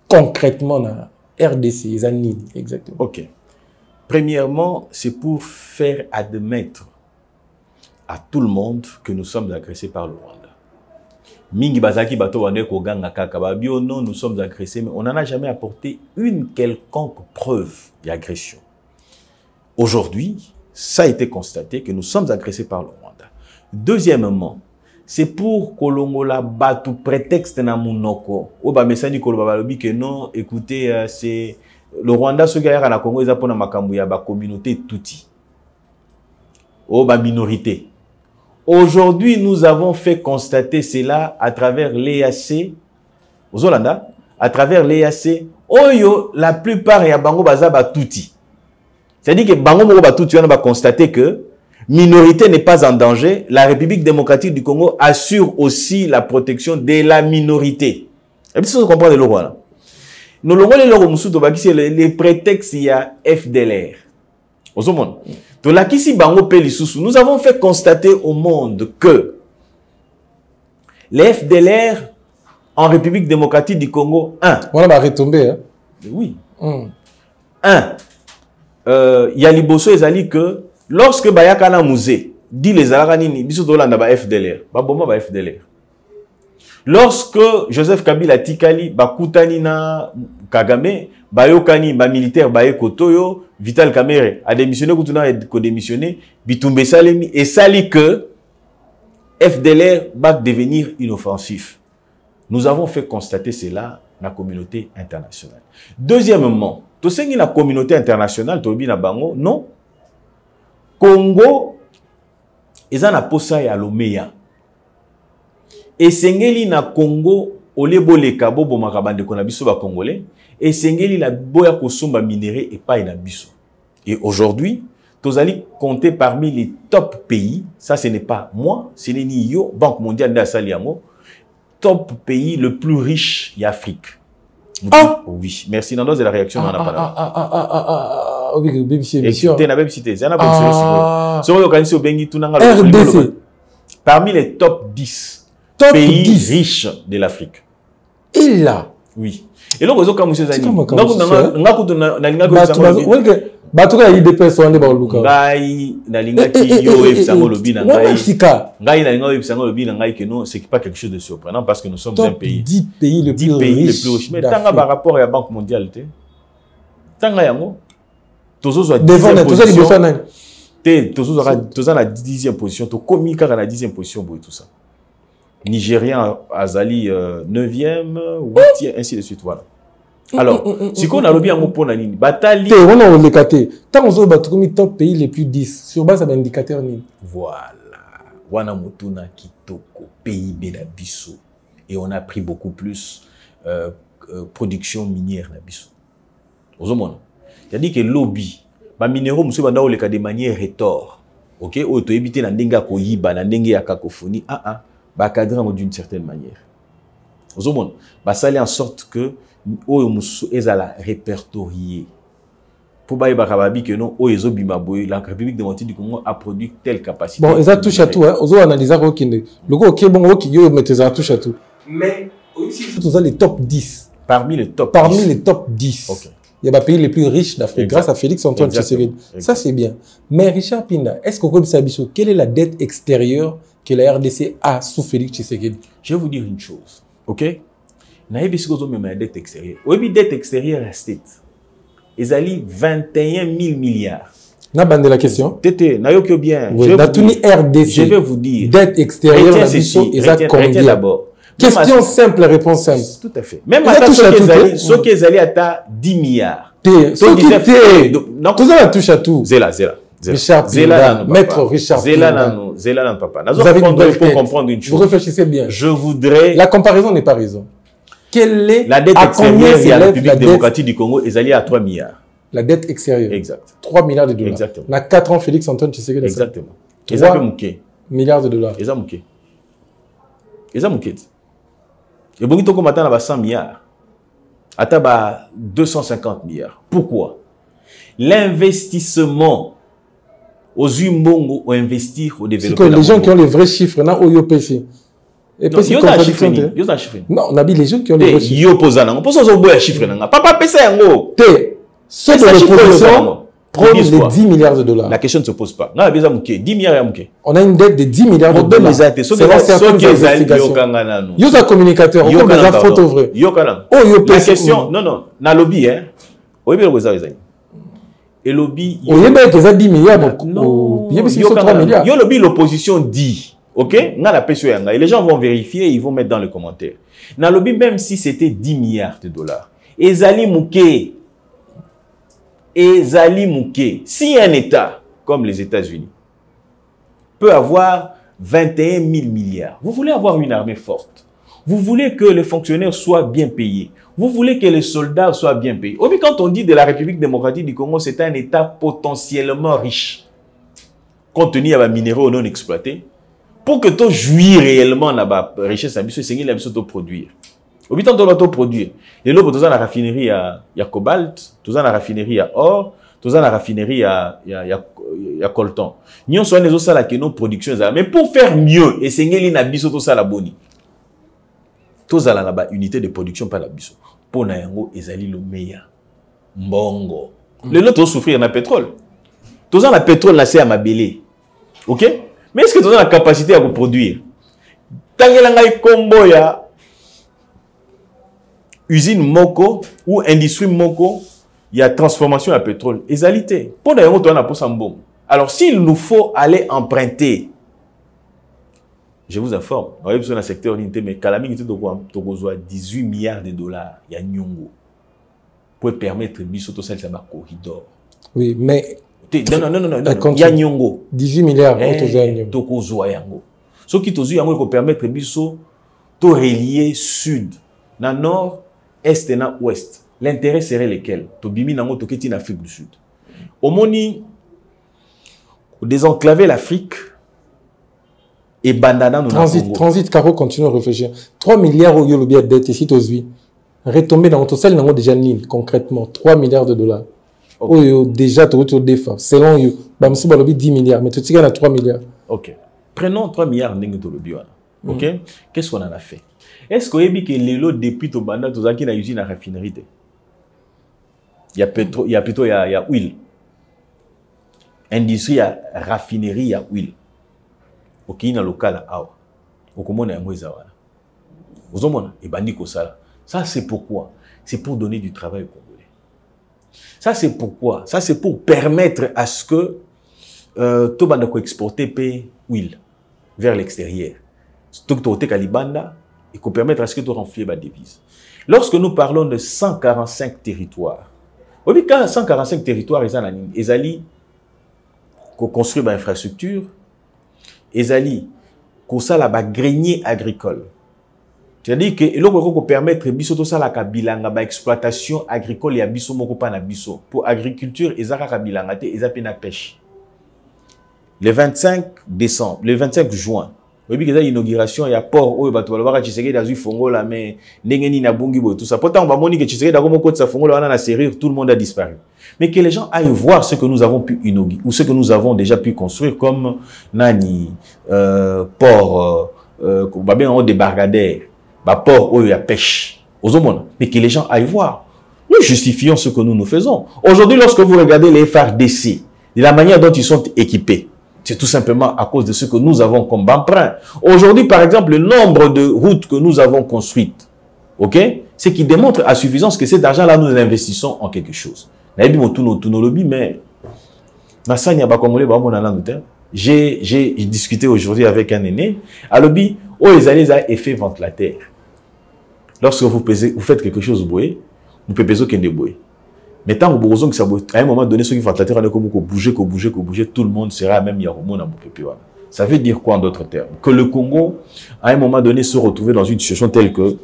concrètement dans RDC, les années, exactement. Ok. Premièrement, c'est pour faire admettre à tout le monde que nous sommes agressés par le Rwanda. Mingi bazaki bato wane ko ganga kaka babio non, nous sommes agressés, mais on n'en a jamais apporté une quelconque preuve d'agression. Aujourd'hui, ça a été constaté que nous sommes agressés par le Rwanda. Deuxièmement, c'est pour kolongola batu prétexte na munoko. Oba mesani koloba balobi que non, écoutez, c'est le Rwanda, ce gars à Congo, ils ont la communauté touti. Oh, ma minorité. Aujourd'hui, nous avons fait constater cela à travers l'EAC. Aux Hollanda, à travers l'EAC. Oh, la plupart, y a Bango Bazaba touti. C'est-à-dire que Bango Mogo Touti, on va constater que minorité n'est pas en danger. La République démocratique du Congo assure aussi la protection de la minorité. Et puis, ça, on comprend de l'eau, là. Nous les prétextes, il y a FDLR. Nous avons fait constater au monde que les FDLR en République démocratique du Congo, on va retomber. Hein? Oui. Il y a Liboso et Zali que lorsque Bayakana Musée dit les Alaranini, Bisotolanda ba FDLR, Baboma ba FDLR. Lorsque Joseph Kabila Tikali, Bakutani na Kagame, Bayokani, ba militaire, Baye Kotoyo, Vital Kamerhe a démissionné, Koutuna a démissionné, Bitumbe Salemi, et sali que FDLR va devenir inoffensif. Nous avons fait constater cela dans la communauté internationale. Deuxièmement, tout ce qui est la communauté internationale, Tobi na Bango, non. Congo, ils ont la posa ya Lomeya. Et Sengeli na Congo, olebo le kabo bo makabande kona biso ba congolais. Et Sengeli la boya kosomba minéré et pas na biso. Et aujourd'hui, tous allez compter parmi les top pays. Ça, ce n'est pas moi, ce n'est ni yo, Banque mondiale de Saliamo. Top pays le plus riche d'Afrique. Ah oui, merci. Nando, c'est la réaction dans la parole. Oui, BBC. Écoutez, na BBC. RDC. Parmi les top 10 pays riches de l'Afrique. Et là. Oui. Et là, vous avez monsieur Zani. Batuka yi DPS wande ba luka. Ngai na lingaki yo ebisango lobi na ngai. Ngai na lingaki ebisango lobi na ngai que non, c'est pas quelque chose de surprenant parce que nous sommes un pays. 10 pays le plus riche. Mais tanga par rapport à la Banque mondiale té. Tanga yango. Tozo zo devant tozo liboso na. Té tozo la 10e position, to komi kaka na 10e position pour tout ça. Nigérien Azali 9e, 8e ainsi de suite voilà. Alors, si on a lobby en mot nini, batali. On a le caté. Tant on a trouvé top pays les plus 10 sur base d'un indicateur nini. Voilà. Wana mutuna kitoko PIB la biso et on a pris beaucoup plus production minière la biso. Ozomona. C'est-à-dire que lobby ba minéraux monsieur banda o le cas de manière rétor. OK, o to éviter na ndenga ko yiba na ndenge ya cacophonie ba cadrer d'une certaine manière. Ozomona. Ba sali en sorte que ils ont répertorié. Pour que non, la République démocratique du Congo a produit telle capacité. Bon, ils ont touché à tout. Ils ont analysé le touche à tout. Mais ils ont les top 10. Parmi les top 10. Okay. Il y a des pays les plus riches d'Afrique grâce à Félix Antoine Tshisekedi. Ça, c'est bien. Mais Richard Pinda, est-ce qu'on peut savoir quelle est la dette extérieure que la RDC a sous Félix Tshisekedi? Je vais vous dire une chose. OK? Naïbi si vous avez dette extérieure. Oui, dette extérieure reste. Ils allaient 21 000 milliards. Na bande la question. Tété, naïoko bien. Je vais vous dire. Dette extérieure, retiens d'abord. Question simple, réponse simple. Tout à fait. Même à ceux qui allaient à 10 milliards. Ceux qui étaient. Tout ça touche à tout. Zéla. Richard Pinda, maître Richard Pinda. Zéla non papa. Vous avez une bonne pour comprendre une chose. Vous réfléchissez bien. Je voudrais. La comparaison n'est pas raison. Quelle est la dette extérieure de la République démocratique du Congo est allée à 3 milliards. La dette extérieure. Exact. 3 milliards de dollars. Exactement. On a 4 ans, Félix Antoine Tshisekedi. Exactement. 3 milliards de dollars. Ils ont mouké. Et bon, il matin à 100 milliards. À 250 milliards. Pourquoi? L'investissement aux Umbongo ou investir au développement. Les gens qui ont les vrais chiffres, là, au IOPC. Et puis, il y a chiffre. Non, on a dit les gens qui ont les vrais chiffres. Il y a posé un chiffre. Papa, pèse un gros. Ceux de l'opposition prennent les 10 milliards de dollars. La question ne se pose pas. On a besoin de 10 milliards. On a une dette de 10 milliards de dollars. Selon certaines investigations. Il y a un communicateur. On a des photos vraies. La question, non. Na lobby, hein. Oui, bien, vous avez et lobby. Il y a 10 milliards. Non. Il y a 3 milliards. Il y a lobby, l'opposition dit. OK? Et les gens vont vérifier et ils vont mettre dans les commentaires. Dans le lobby, même si c'était 10 milliards de dollars, Ezali Mouké, si un État, comme les États-Unis, peut avoir 21 000 milliards, vous voulez avoir une armée forte, vous voulez que les fonctionnaires soient bien payés, vous voulez que les soldats soient bien payés. Au quand on dit de la République démocratique du Congo, c'est un État potentiellement riche, compte tenu de minéraux non exploités, pour que tu jouis réellement de la richesse, c'est qu'il faut produire. Au bout de temps, tu produire. Et là, tu as la raffinerie, il y a cobalt, tu as la raffinerie, il y a or, tu as la raffinerie, il y a coltan. Nous sommes les autres qui ont production. Mais pour faire mieux, et c'est qu'il y a la boni. Tu as la unité de production par la biso. Pour nayango, ezali le meilleur. Mbongo. Le lot, tu souffrir dans le pétrole. Tu as le pétrole, là, c'est à ma belé. OK? Mais est-ce que tu as la capacité à produire? Tangelanga combo ya usine moko ou industrie moko, il y a transformation à pétrole. Égalité. Pour d'ailleurs, tu as pour Sambom. Alors, s'il nous faut aller emprunter, je vous informe, on a besoin d'un secteur unité, mais Kalaming, tu as 18 milliards de dollars. Il y a Nyongo. Pour permettre de sortir ça corridor. Oui, mais Il y a Nyongo. 18 milliards. Tokozwa yango. Ce qui tozu yango ko permettre biso to relier sud, na nord, est et na ouest. L'intérêt serait lequel? To bimi nango to keti na Afrique du Sud. Au moni désenclaver l'Afrique et bandana no transit Caro continue à réfléchir. 3 milliards au yolobi dette ici tozui. Retomber dans notre salle nango déjà nil concrètement 3 milliards de dollars. Okay. Oh, déjà tu retour des femmes. Selon you, bamsi balobi 10 milliards mais tu tiens à 3 milliards. OK. Prenons 3 milliards ndenge to lobi wana. OK? Qu'est-ce qu'on en a fait? Est-ce qu'on a dit que les lots depuis to banda to zaki na usine à raffinerie? Il y a pétrole, il y a plutôt il y a huile. Industrie à raffinerie, il y a huile. OK, il y a local à awa. Okomona yango ezawana. Ozomona e bandi ko sala. Ça c'est pourquoi? C'est pour donner du travail aux Congolais. Ça c'est pourquoi? Ça c'est pour permettre à ce que to banda ko exporter pe huile vers l'extérieur. Tout côté Kalibanda et qu'on permettre à ce que tu renflies la devise. Lorsque nous parlons de 145 territoires, oui, quand 145 territoires, ils allaient construire une infrastructure, ils allaient construire la grenier agricole. C'est-à-dire que l'on permettre biso ça la kabilanga ba exploitation agricole et biso moko pa na biso pour agriculture et za kabilanga te et za pena pêche. Le 25 décembre, le 25 juin, oui, il y a une inauguration, il y a port où il y a un fongo là, mais tout ça. Pourtant, on va dire que tout le monde a disparu. Mais que les gens aillent voir ce que nous avons pu inaugurer ou ce que nous avons déjà pu construire comme Nani, port, en débarcadère, port où il y a pêche, aux hommes. Mais que les gens aillent voir. Nous justifions ce que nous faisons. Aujourd'hui, lorsque vous regardez les FARDC, de la manière dont ils sont équipés, c'est tout simplement à cause de ce que nous avons comme emprunt. Aujourd'hui, par exemple, le nombre de routes que nous avons construites, ok, c'est qui démontre à suffisance que cet argent-là, nous l'investissons en quelque chose. Mais j'ai discuté aujourd'hui avec un aîné. À l'obbi, ils allaient à effet ventilateur. Lorsque vous faites quelque chose, vous pouvez peser qu'un déboué. Mais tant que à un moment donné, ceux qui font bouger, tout le monde sera même Yaromo dans Ça veut dire quoi en d'autres termes? Que le Congo, à un moment donné, se retrouvait dans une situation telle que,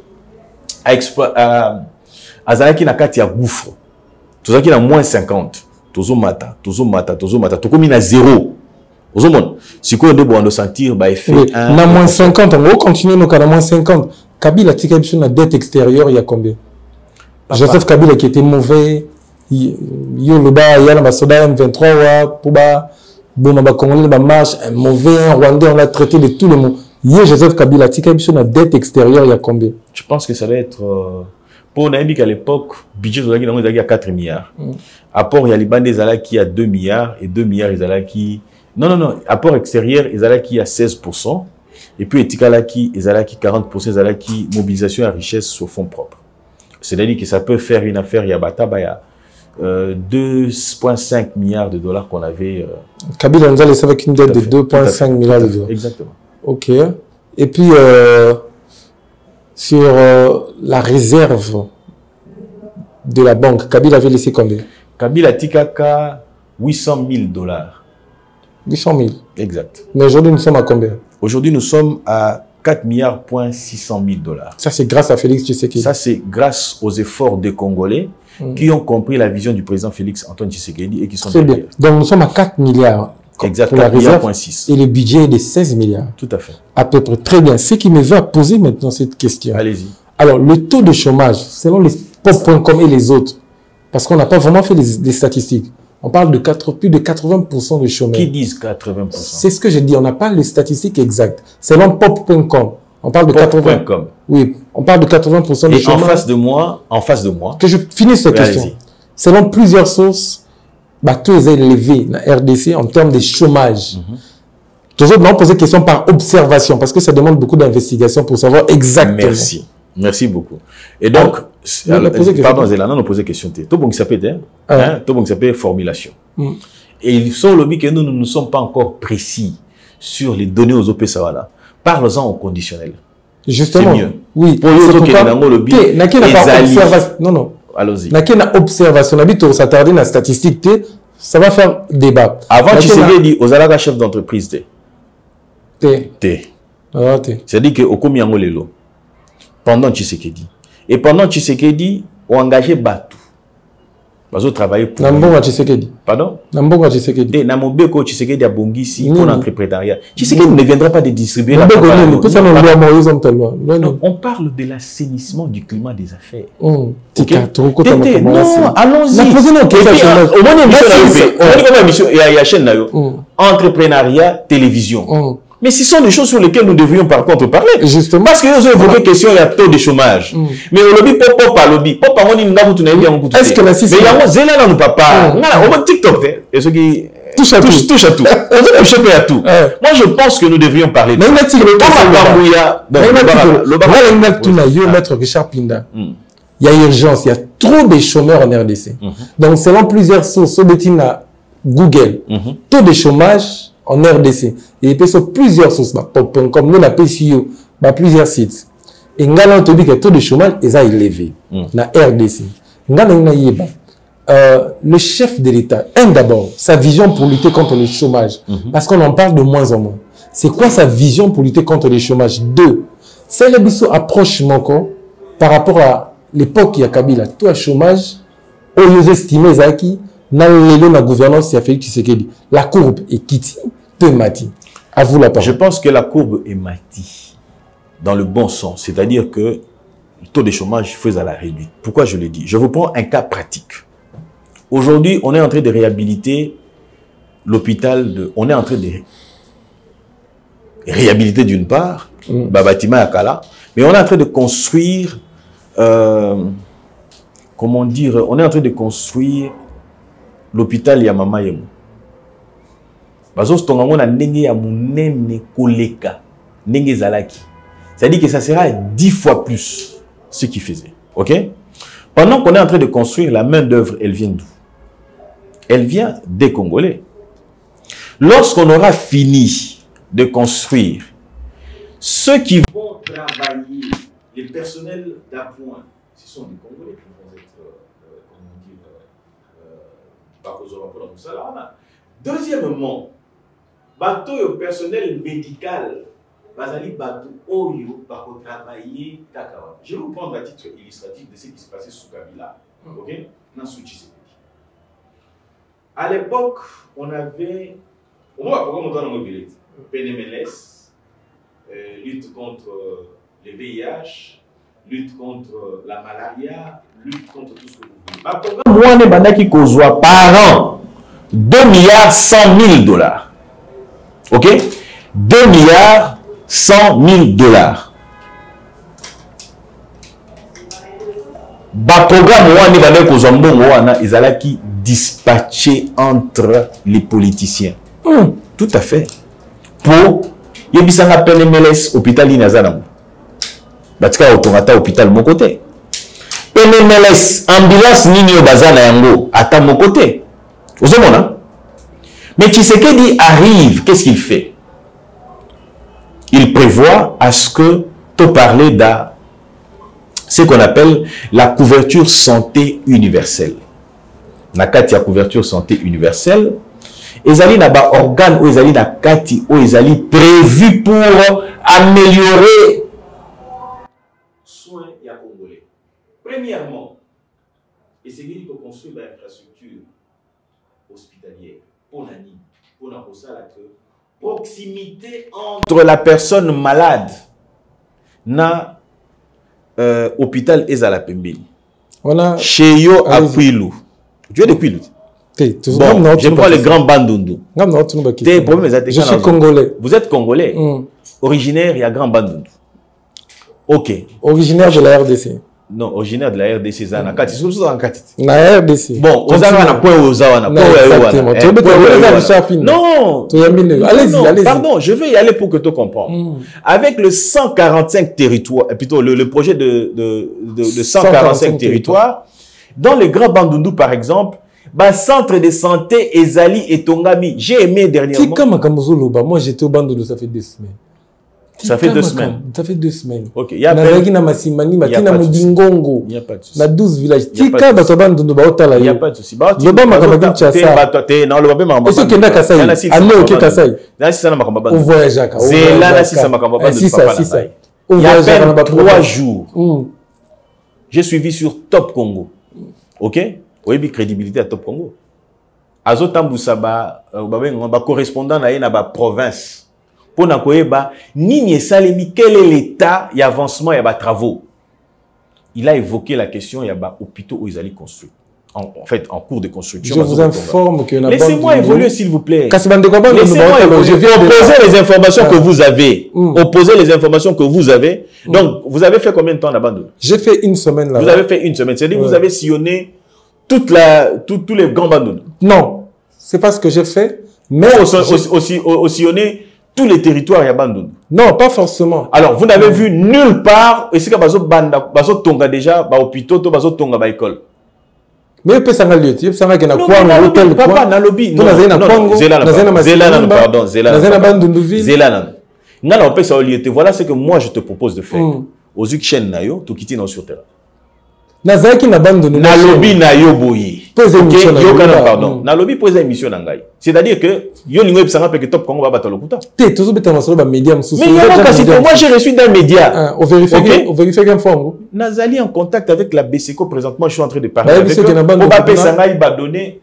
à Zalaki Nakati a gouffre, tout ça qui a moins 50, Tozomata, Tokomi na 0. Si on doit sentir, effet. Na moins 50, on va continuer nos cas à moins 50. Kabila, tu as une dette extérieure, il y a combien? Joseph Kabila qui était mauvais. Yo le bas il y a la soda M23 pour ba bon ba congolais ba marche un mauvais rwandais on l'a traité de tout le monde. Hier Joseph Kabila tika biso na dette extérieure il y a combien? Je pense que ça va être pour Naïbi qu'à l'époque budget de il y a 4 milliards. Apport il y a Liban des ala qui a 2 milliards et 2 milliards ils ala qui non apport extérieur ils ala qui a 16% et puis etikala qui ils ala qui 40% ils ala qui mobilisation à richesse sur fonds propres. C'est-à-dire que ça peut faire une affaire il y a Batabaya 2,5 milliards de dollars qu'on avait. Kabila nous a laissé avec une dette de 2,5 milliards de dollars. Exactement. Ok. Et puis, sur la réserve de la banque, Kabila avait laissé combien? Kabila Tikaka 800 000 dollars. 800 000. Exact. Mais aujourd'hui, nous sommes à combien? Aujourd'hui, nous sommes à 4 milliards 600 000 dollars. Ça, c'est grâce à Félix Tshisekedi. Ça, c'est grâce aux efforts des Congolais qui ont compris la vision du président Félix Antoine Tshisekedi et qui sont très bien. Donc, nous sommes à 4 milliards. Exact, 4 milliards 6. Et le budget est de 16 milliards. Tout à fait. À peu près. Très bien. Ce qui me va poser maintenant cette question. Allez-y. Alors, le taux de chômage, selon les pop.com et les autres, parce qu'on n'a pas vraiment fait des statistiques, on parle de plus de 80% de chômage. Qui disent 80%? C'est ce que j'ai dit. On n'a pas les statistiques exactes. Selon pop.com, on parle de 80%. Oui, on parle de 80% de chômage. Et en face de moi. Que je finisse cette question. Selon plusieurs sources, tout est élevé dans la RDC en termes de chômage. Toujours, on pose des questions par observation parce que ça demande beaucoup d'investigation pour savoir exactement. Merci. Merci beaucoup. Et donc, pardon, Zélana, on pose des questions. Tout bon qui s'appelle formulation. Et il sont le que nous ne sommes pas encore précis sur les données aux OP Sawala. Parlons-en au conditionnel. Justement. C'est mieux. Oui. Pour les autres qui sont dans le biais. Non. Allons-y. N'a observation. La bite, on s'attarde dans la statistique. Ça va faire débat. Avant, tu sais dit aux alaka chef d'entreprise. C'est-à-dire qu'au Komiango Lelo, pendant Tshisekedi. Et pendant Tshisekedi, on a engagé Batou. Parce qu'on travaillait pour. Nambonga Tshisekedi. Pardon? Nambonga Tshisekedi. Et Namobeko Tshisekedi a Bongisi pour l'entrepreneuriat. Tshisekedi ne viendra pas de distribuer la parole. On parle de l'assainissement du climat des affaires. Non, allons-y. Il y a une chaîne entrepreneuriat, télévision. Mais ce sont des choses sur lesquelles nous devrions par contre parler. Justement. Parce que nous avons évoqué question, il y a taux de chômage. Mais au lobby, papa, lobby. Papa, on dit, est-ce que la système. Mais il y a Zéla dans nos papas. On va TikTok. Et ceux qui. Touche à tout. Touche à tout. À tout. Moi, je pense que nous devrions parler de ça. Maître Richard Pinda. Il y a urgence. Il y a trop de chômeurs en RDC. Donc, selon plusieurs sources, Google, taux de chômage en RDC. Et puis sur plusieurs sources, comme nous, la PCO, plusieurs sites. Et nous avons dit que le taux de chômage est élevé dans RDC. Le chef de l'État, d'abord, sa vision pour lutter contre le chômage. Parce qu'on en parle de moins en moins. C'est quoi sa vision pour lutter contre le chômage? 2. C'est le approche manquant par rapport à l'époque il y a Kabila. Taux de chômage, on estimé Zaki, dans la gouvernance, il y a fait Tshisekedi. La courbe est quittée. Mati. À vous la parole. Je pense que la courbe est mati dans le bon sens, c'est-à-dire que le taux de chômage faisait à la réduite. Pourquoi je le dis? Je vous prends un cas pratique. Aujourd'hui, on est en train de réhabiliter l'hôpital de... On est en train de réhabiliter d'une part, bâtiment à Kala, mais on est en train de construire... comment dire? On est en train de construire l'hôpital Yamama Yemu. C'est-à-dire que ça sera 10 fois plus ce qu'il faisait. Ok? Pendant qu'on est en train de construire, la main-d'œuvre, elle vient d'où? Elle vient des Congolais. Lorsqu'on aura fini de construire, ceux qui vont travailler, les personnels d'appoint, ce sont des Congolais qui vont être, comment dire, deuxièmement, bateau au personnel médical, bazali bateau oyo pour travailler kakawa. Je vais vous prendre à titre illustratif de ce qui se passait sous Kabila. Ok? Dans sous Tshisekedi. À l'époque, on avait, on va pourquoi on doit mobiliser PNMLS, lutte contre le VIH, lutte contre la malaria, lutte contre tout ce que vous voulez. Moi, on est bandaki kozwa par an 2 milliards 100 000 dollars. Ok? 2 milliards 100 000 dollars. Ba programme wani bandaki kozwa mbongo wana ezalaki dispatché entre les politiciens. Tout à fait. Pour yebisanga PNMLS hôpital Inazana. Batika automata hôpital mon côté. PNMLS ambulance nini bazana yango ata mon côté. Vous avez mon. Mais Tshisekedi arrive, qu'est-ce qu'il fait? Il prévoit à ce que tu parler de ce qu'on appelle la couverture santé universelle. Nakati a couverture santé universelle. Ezali na ba organe ou ezali na kati ou ezali prévu pour améliorer soins ya congolais. Premièrement, essayer de construire une infrastructure hospitalière pour l'année, pour la proximité entre la personne malade na hôpital Ezala Pembeni. Voilà. Chez Yo à Kwilu. Tu es de Kwilu? Bon, je prends le grand Bandundu. Je suis congolais. Vous êtes congolais? Originaire, il y a grand Bandundu. Ok. Originaire de la RDC. Non, originaire de la RDC, c'est en Kati. La RDC. Bon, vous avez un point aux Awana. Non. Allez-y. Pardon, je vais y aller pour que tu comprennes. Avec le 145 territoires, plutôt le projet de 145 territoires, dans le Grand Bandundu, par exemple, centre de santé Ezali et Tongami. J'ai aimé dernièrement. Moi, j'étais au Bandundu, ça fait 2 semaines. Ça fait 2 semaines. Ça fait 2 semaines. Ok. Il y a pas de souci. Il n'y a pas de souci. Il n'y a pas de souci. Na 12 villages. Il n'y a pas de souci. Il n'y a pas de souci. Le bas makamba Kinshasa. Non, le bas makamba. Est-ce que Kenda Kasai? Allez au Kasai. Là si ça na makamba. Au voyage à. C'est là si ça makamba. Si ça. Il y a peine 3 jours. J'ai suivi sur Top Congo. Ok? Oui, crédibilité à Top Congo. Azotambusa ba correspondant na ba province. Pour na koyeba nini esalemi, quel est l'état et avancement ya ba travaux. Il a évoqué la question ya ba hôpitaux où ils allaient construire. En fait, en cours de construction. Je vous informe que laissez-moi évoluer, s'il vous plaît. Laissez-moi évoluer. Je viens opposer les informations que vous avez. Opposer les informations que vous avez. Donc, vous avez fait combien de temps d'abandon? J'ai fait 1 semaine là. Vous avez fait 1 semaine. C'est-à-dire que vous avez sillonné tous les grands bandons. Non, c'est pas ce que j'ai fait. Mais sillonné tous les territoires abandonnés. Non, pas forcément. Alors, vous n'avez vu nulle part. Et c'est que bazo tonga déjà, ba hôpitaux, to bazo tonga ba école. Mais peut ça lieu, tu ça va que na quoi hôtel papa na lobby. Non, Zélana, pardon, Zélana. Ngana on peut ça lieu. Voilà ce que moi je te propose de faire. Aux chaîne na yo, to quitter sur terrain. Nazaki na bande de na lobby na yo boyi. Pose émission pardon. Na lobby pose émission na ngai. C'est-à-dire que yo lingo ebisanga pe que Top Congo va battre le couta. Té tozo beta masolo ba média mususu. Mais moi j'ai reçu d'un média. On vérifie qu'un forme. Nazali en contact avec la BCCO présentement, je suis en train de parler avec eux. On va payer ça ngai ba donner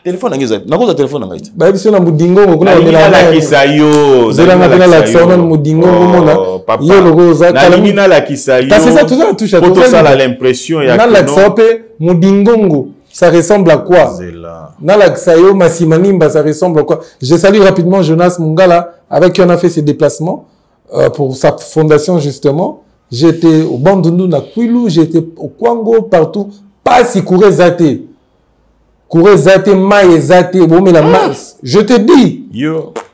téléphone na ngeza. Na ko téléphone na ngai. Ba biso na mudingo ngona na la kisayo. Zela na la kisayo mudingo ngona. Yo logo za kala mina la kisayo. C'est ça tout ça touche à tout. Ça a l'impression il y a na la kisayo mudingongo. Ça ressemble à quoi? Nalaksayo, Massimanimba, ça ressemble à quoi? Je salue rapidement Jonas Mungala, avec qui on a fait ses déplacements pour sa fondation, justement. J'étais au Bandundu, na Kwilu, j'étais au Kwango, partout. Pas si Kouré Zate. Kouré Zate, Maïe Zate, bon, mais la masse. Je te dis,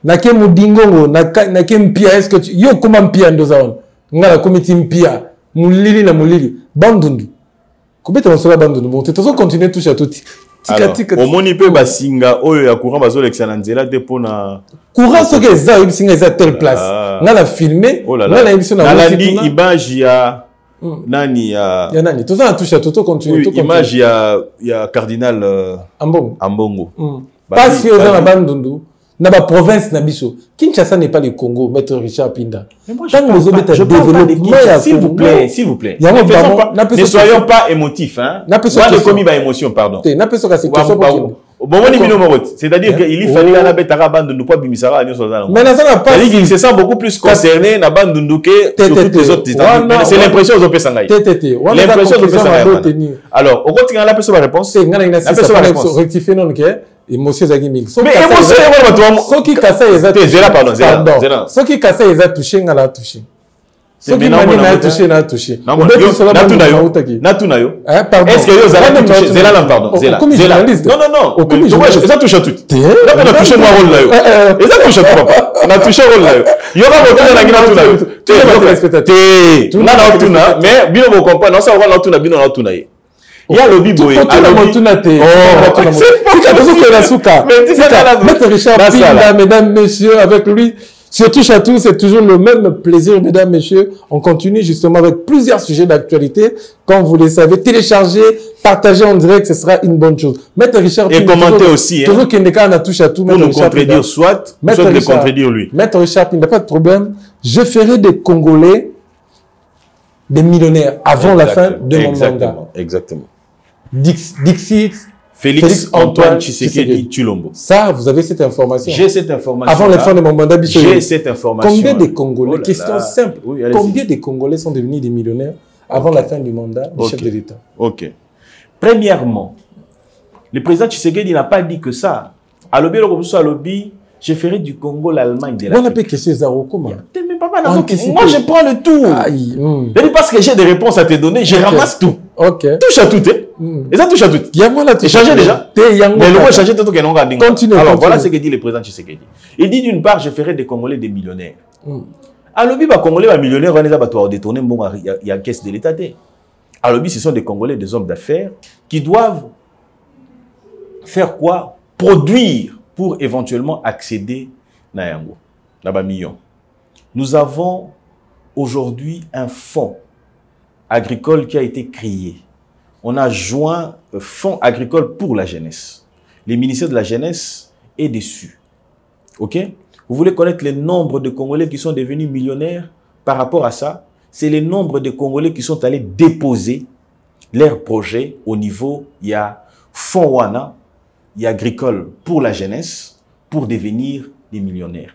Nake Mudingongo, Nake Mpia, est-ce que tu. Yo, comment Mpia Ndozaon? Ngala, komiti Mpia. Moulili na Moulili. Bandundu. Combien de temps bande de monter? Tu vas continuer toucher à tout. Alors, au moni peut basinga oyo ya courant bazo l'excellenzela de pona courant ce que ça basinga za telle place. On a filmé, on a émission na landi image ya nani ya nani. Tu vas toucher à tout continuer tout image ya cardinal Ambongo. Parce que za na bandundu na ba province na biso. Kinshasa n'est pas le Congo, maître Richard Pinda. Je parle s'il vous plaît, s'il vous plaît. Ne soyons pas émotifs, hein. Pas de commis par émotion, pardon. C'est-à-dire qu'il fallait la bête arabe de pas bimisara. Mais c'est-à-dire qu'il se sent beaucoup plus concerné na bande que toutes les autres. C'est l'impression aux Opé-Sangaï. L'impression aux Opé-Sangaï. Alors, au continent, la personne réponse. La personne réponse. Rectifier non que émotion zagimil. Mais émotion ce qui casse Zéla. Ce qui casse les a touché, on a touché. Ce qui m'a touché, on a touché. Natunayo. Est-ce que vous avez touché Zéla, pardon. Zéla. Non. Ils ont touché à tout. On a touché moi rôle là. Ils ont touché à tout, papa. On a touché rôle là. Il y aura beaucoup de Natunayo. Mais bien vous comprenez. Non, ça va Natunayo, bien Natunayo. Il y a le biboé. Maître Richard Pinda, mesdames, messieurs, avec lui, sur Touche à Tout, c'est toujours le même plaisir, mesdames, messieurs. On continue justement avec plusieurs sujets d'actualité. Comme vous le savez, télécharger, partager en direct, ce sera une bonne chose. Maître Richard Pinda. Et commenter aussi. Toujours qu'il n'est qu'à Touche à Tout. Pour nous contredire, soit de contredire lui. Maître Richard Pinda, pas de problème. Je ferai des Congolais des millionnaires avant la fin de mon mandat. Exactement. Dixit, Félix Antoine Tshisekedi Tshilombo. Ça, vous avez cette information. J'ai cette information. Avant la fin de mon mandat, j'ai cette information. Combien de Congolais, question simple, combien de Congolais sont devenus des millionnaires avant la fin du mandat du chef de l'État? Ok. Premièrement, le président Tshisekedi n'a pas dit que ça. À l'objet, je ferai du Congo l'Allemagne de la. On a pas question Zaro, comment? Mais papa, moi je prends le tout. Parce que j'ai des réponses à te donner, je ramasse tout. Ok. Touche à tout, et ça touche à tout. Il y a moi là, changé déjà. Mais le mot changé tout que non. Continue. Alors voilà ce que dit le président Tshisekedi. Il dit d'une part, je ferai des Congolais des millionnaires. Alors lui, Congolais, les millionnaires, on les a détourner, bon, il y a une caisse de l'État. Alors lui, ce sont des Congolais, des hommes d'affaires, qui doivent faire quoi? Produire pour éventuellement accéder à Yango, là-bas million. Nous avons aujourd'hui un fonds agricole qui a été créé. On a joint Fonds agricole pour la jeunesse. Le ministère de la Jeunesse est dessus. OK? Vous voulez connaître le nombre de Congolais qui sont devenus millionnaires par rapport à ça? C'est le nombre de Congolais qui sont allés déposer leurs projets au niveau, il y a Fonds Wana, il y a agricole pour la jeunesse pour devenir des millionnaires.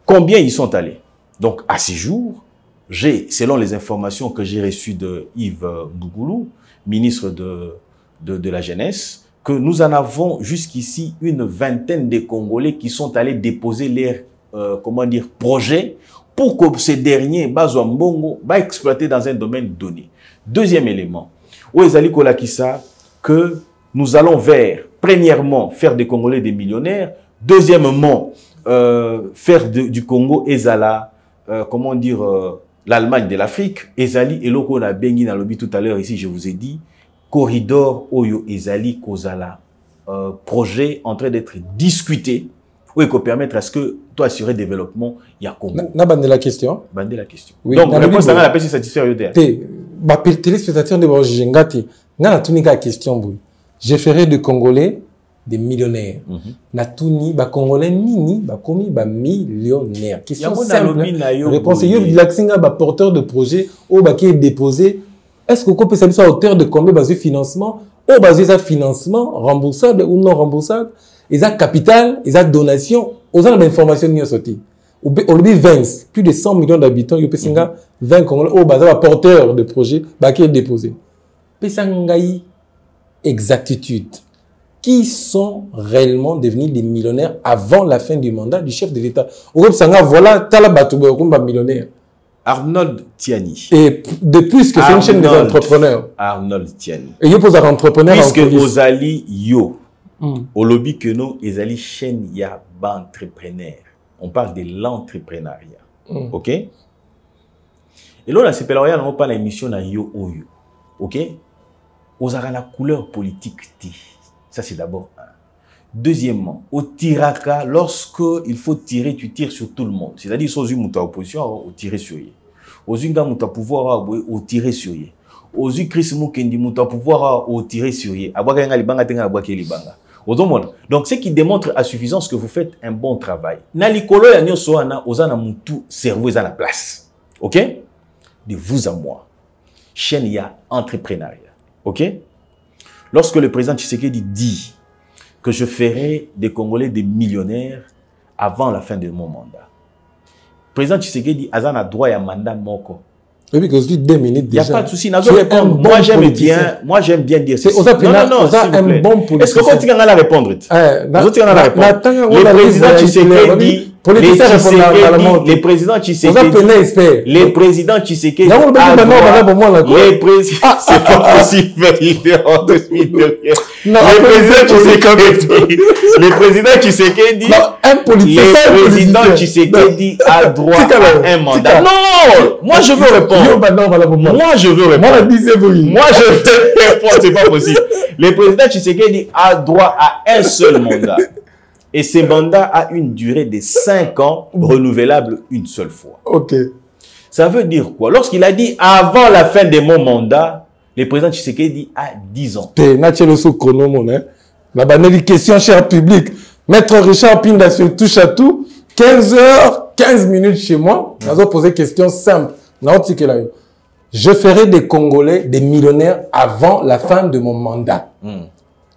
Combien ils sont allés? Donc, à ce jour, selon les informations que j'ai reçues de Yves Bougoulou, ministre de la Jeunesse, que nous en avons jusqu'ici une vingtaine de Congolais qui sont allés déposer leurs projets pour que ces derniers, Bazwa Mbongo, va exploiter dans un domaine donné. Deuxième élément, Ouezali Kolakisa, que nous allons premièrement, faire des Congolais des millionnaires. Deuxièmement, faire du Congo Ezala, l'Allemagne de l'Afrique. Ezali, et l'oko na bengi na lobby tout à l'heure ici, je vous ai dit, corridor Oyo Ezali Kozala, projet en train d'être discuté, ou qu'on permettre à ce que toi assurer développement, il y a Congo. Na bande la question. Bande la question. Oui, donc, réponse à la paix, c'est satisfaire Yoder. Bah, téléspectateur de Bojengati, n'a la tunika question, je ferai de Congolais des millionnaires. Na tuni, bah, Congolais nini, bah, commis, bah, millionnaires. Question simple. Réponse, il y a bah, porteur de projet, ou bah, qui est déposé. Est-ce qu'on peut savoir à hauteur de combien basé financement, ou basé ça financement, remboursable ou non remboursable, et ça capital, et ça donation, aux gens d'informations n'y ont sorti. Au lieu 20, plus de 100 millions d'habitants, il y a 20 Congolais, ou basé porteur de projet, bah, qui est déposé. Pesangaï, exactitude. Qui sont réellement devenus des millionnaires avant la fin du mandat du chef de l'État? Voilà, Talabatouba, millionnaire. Arnold Tiani. Et de plus que c'est une chaîne des entrepreneurs. Arnold Tiani. Et il pose un entrepreneur. Puisque Ozali Yo, au lobby que nous, Ozali chaîne ya entrepreneur. On parle de l'entrepreneuriat. OK? Et là, on a c'est on n'a pas l'émission na Yo Oyo. OK? Ozara la couleur politique. Ça, c'est d'abord un. Deuxièmement, au tiraka, lorsque il faut tirer, tu tires sur tout le monde. C'est-à-dire, si vous avez opposition, au tirer sur eux. Aux Unga Mouta pouvoir, au tirer sur eux. Aux Chris Mukendi Mouta pouvoir, au tirer sur eux. Donc, ce qui démontre à suffisance que vous faites un bon travail. Nalikolo ya nyoso ana ozana mutu cerveau est à la place. OK? De vous à moi. Chaîne ya entrepreneuriat. OK? Lorsque le président Tshisekedi dit que je ferai des Congolais des millionnaires avant la fin de mon mandat. Le président Tshisekedi a droit à un mandat moko. Oui, parce que 2 minutes déjà. Il n'y a pas de souci. Moi, j'aime bien dire ça. Non, un bon politicien. Est-ce que vous pouvez répondre? Le président Tshisekedi, les présidents Tshisekedi, les présidents Tshisekedi, c'est pas possible, le président Tshisekedi, a droit à un mandat. Non, moi je veux répondre. Moi je veux répondre. Moi je veux répondre, c'est pas possible. Le président Tshisekedi a droit à un seul mandat. Et ce mandat a une durée de 5 ans, renouvelable une seule fois. OK. Ça veut dire quoi? Lorsqu'il a dit avant la fin de mon mandat, le président Tshisekedi a 10 ans. La banale question, cher public. Maître Richard Pinda sur touche à tout. 15h, 15 minutes chez moi. On va poser question simple. Je ferai des Congolais des millionnaires avant la fin de mon mandat.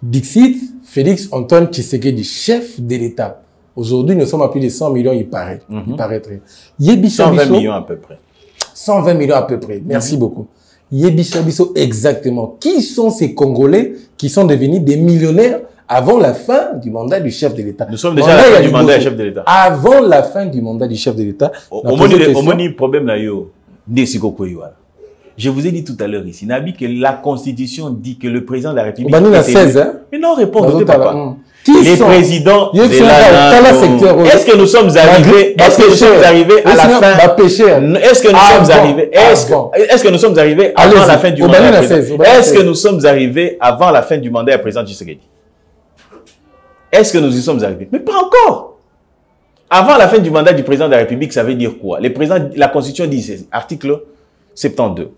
Dixit, Félix Antoine Tshisekedi, chef de l'État. Aujourd'hui, nous sommes à plus de 100 millions, il paraît. Il paraîtrait. 120 millions à peu près. 120 millions à peu près. Merci beaucoup. Yebisha Bisso, exactement. Qui sont ces Congolais qui sont devenus des millionnaires avant la fin du mandat du chef de l'État? Nous sommes déjà à la fin du mandat du chef de l'État. Avant la fin du mandat du chef de l'État. Problème là, je vous ai dit tout à l'heure ici, Nabi, que la Constitution dit que le président de la République... Mais non, répondez pas. Les présidents est-ce que nous sommes arrivés à la fin? Est-ce que nous sommes arrivés est-ce que nous sommes arrivés avant la fin du mandat? Est-ce que nous sommes arrivés avant la fin du mandat du président Tshisekedi? Est-ce que nous y sommes arrivés? Mais pas encore. Avant la fin du mandat du président de la République, ça veut dire quoi? La Constitution dit, c'est article 72.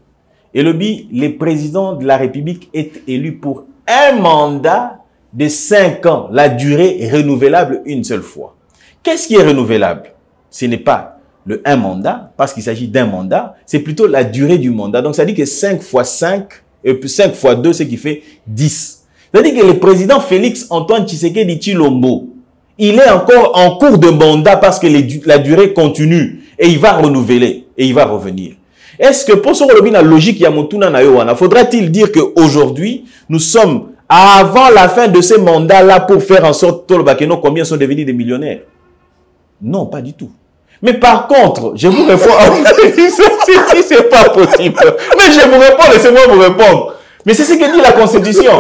Et le président de la République est élu pour un mandat de 5 ans. La durée est renouvelable une seule fois. Qu'est-ce qui est renouvelable? Ce n'est pas un mandat, parce qu'il s'agit d'un mandat, c'est plutôt la durée du mandat. Donc ça dit que 5 fois 5, et puis 5 fois 2, ce qui fait 10. C'est-à-dire que le président Félix Antoine Tshisekedi Tshilombo, il est encore en cours de mandat parce que la durée continue et il va renouveler et il va revenir. Est-ce que pour ce la logique Yamotuna Nayowana, faudra-t-il dire qu'aujourd'hui, nous sommes avant la fin de ces mandats-là pour faire en sorte que combien sont devenus des millionnaires? Non, pas du tout. Mais par contre, je vous réponds, si c'est pas possible, mais je vous réponds, laissez-moi vous répondre. Mais c'est ce que dit la Constitution.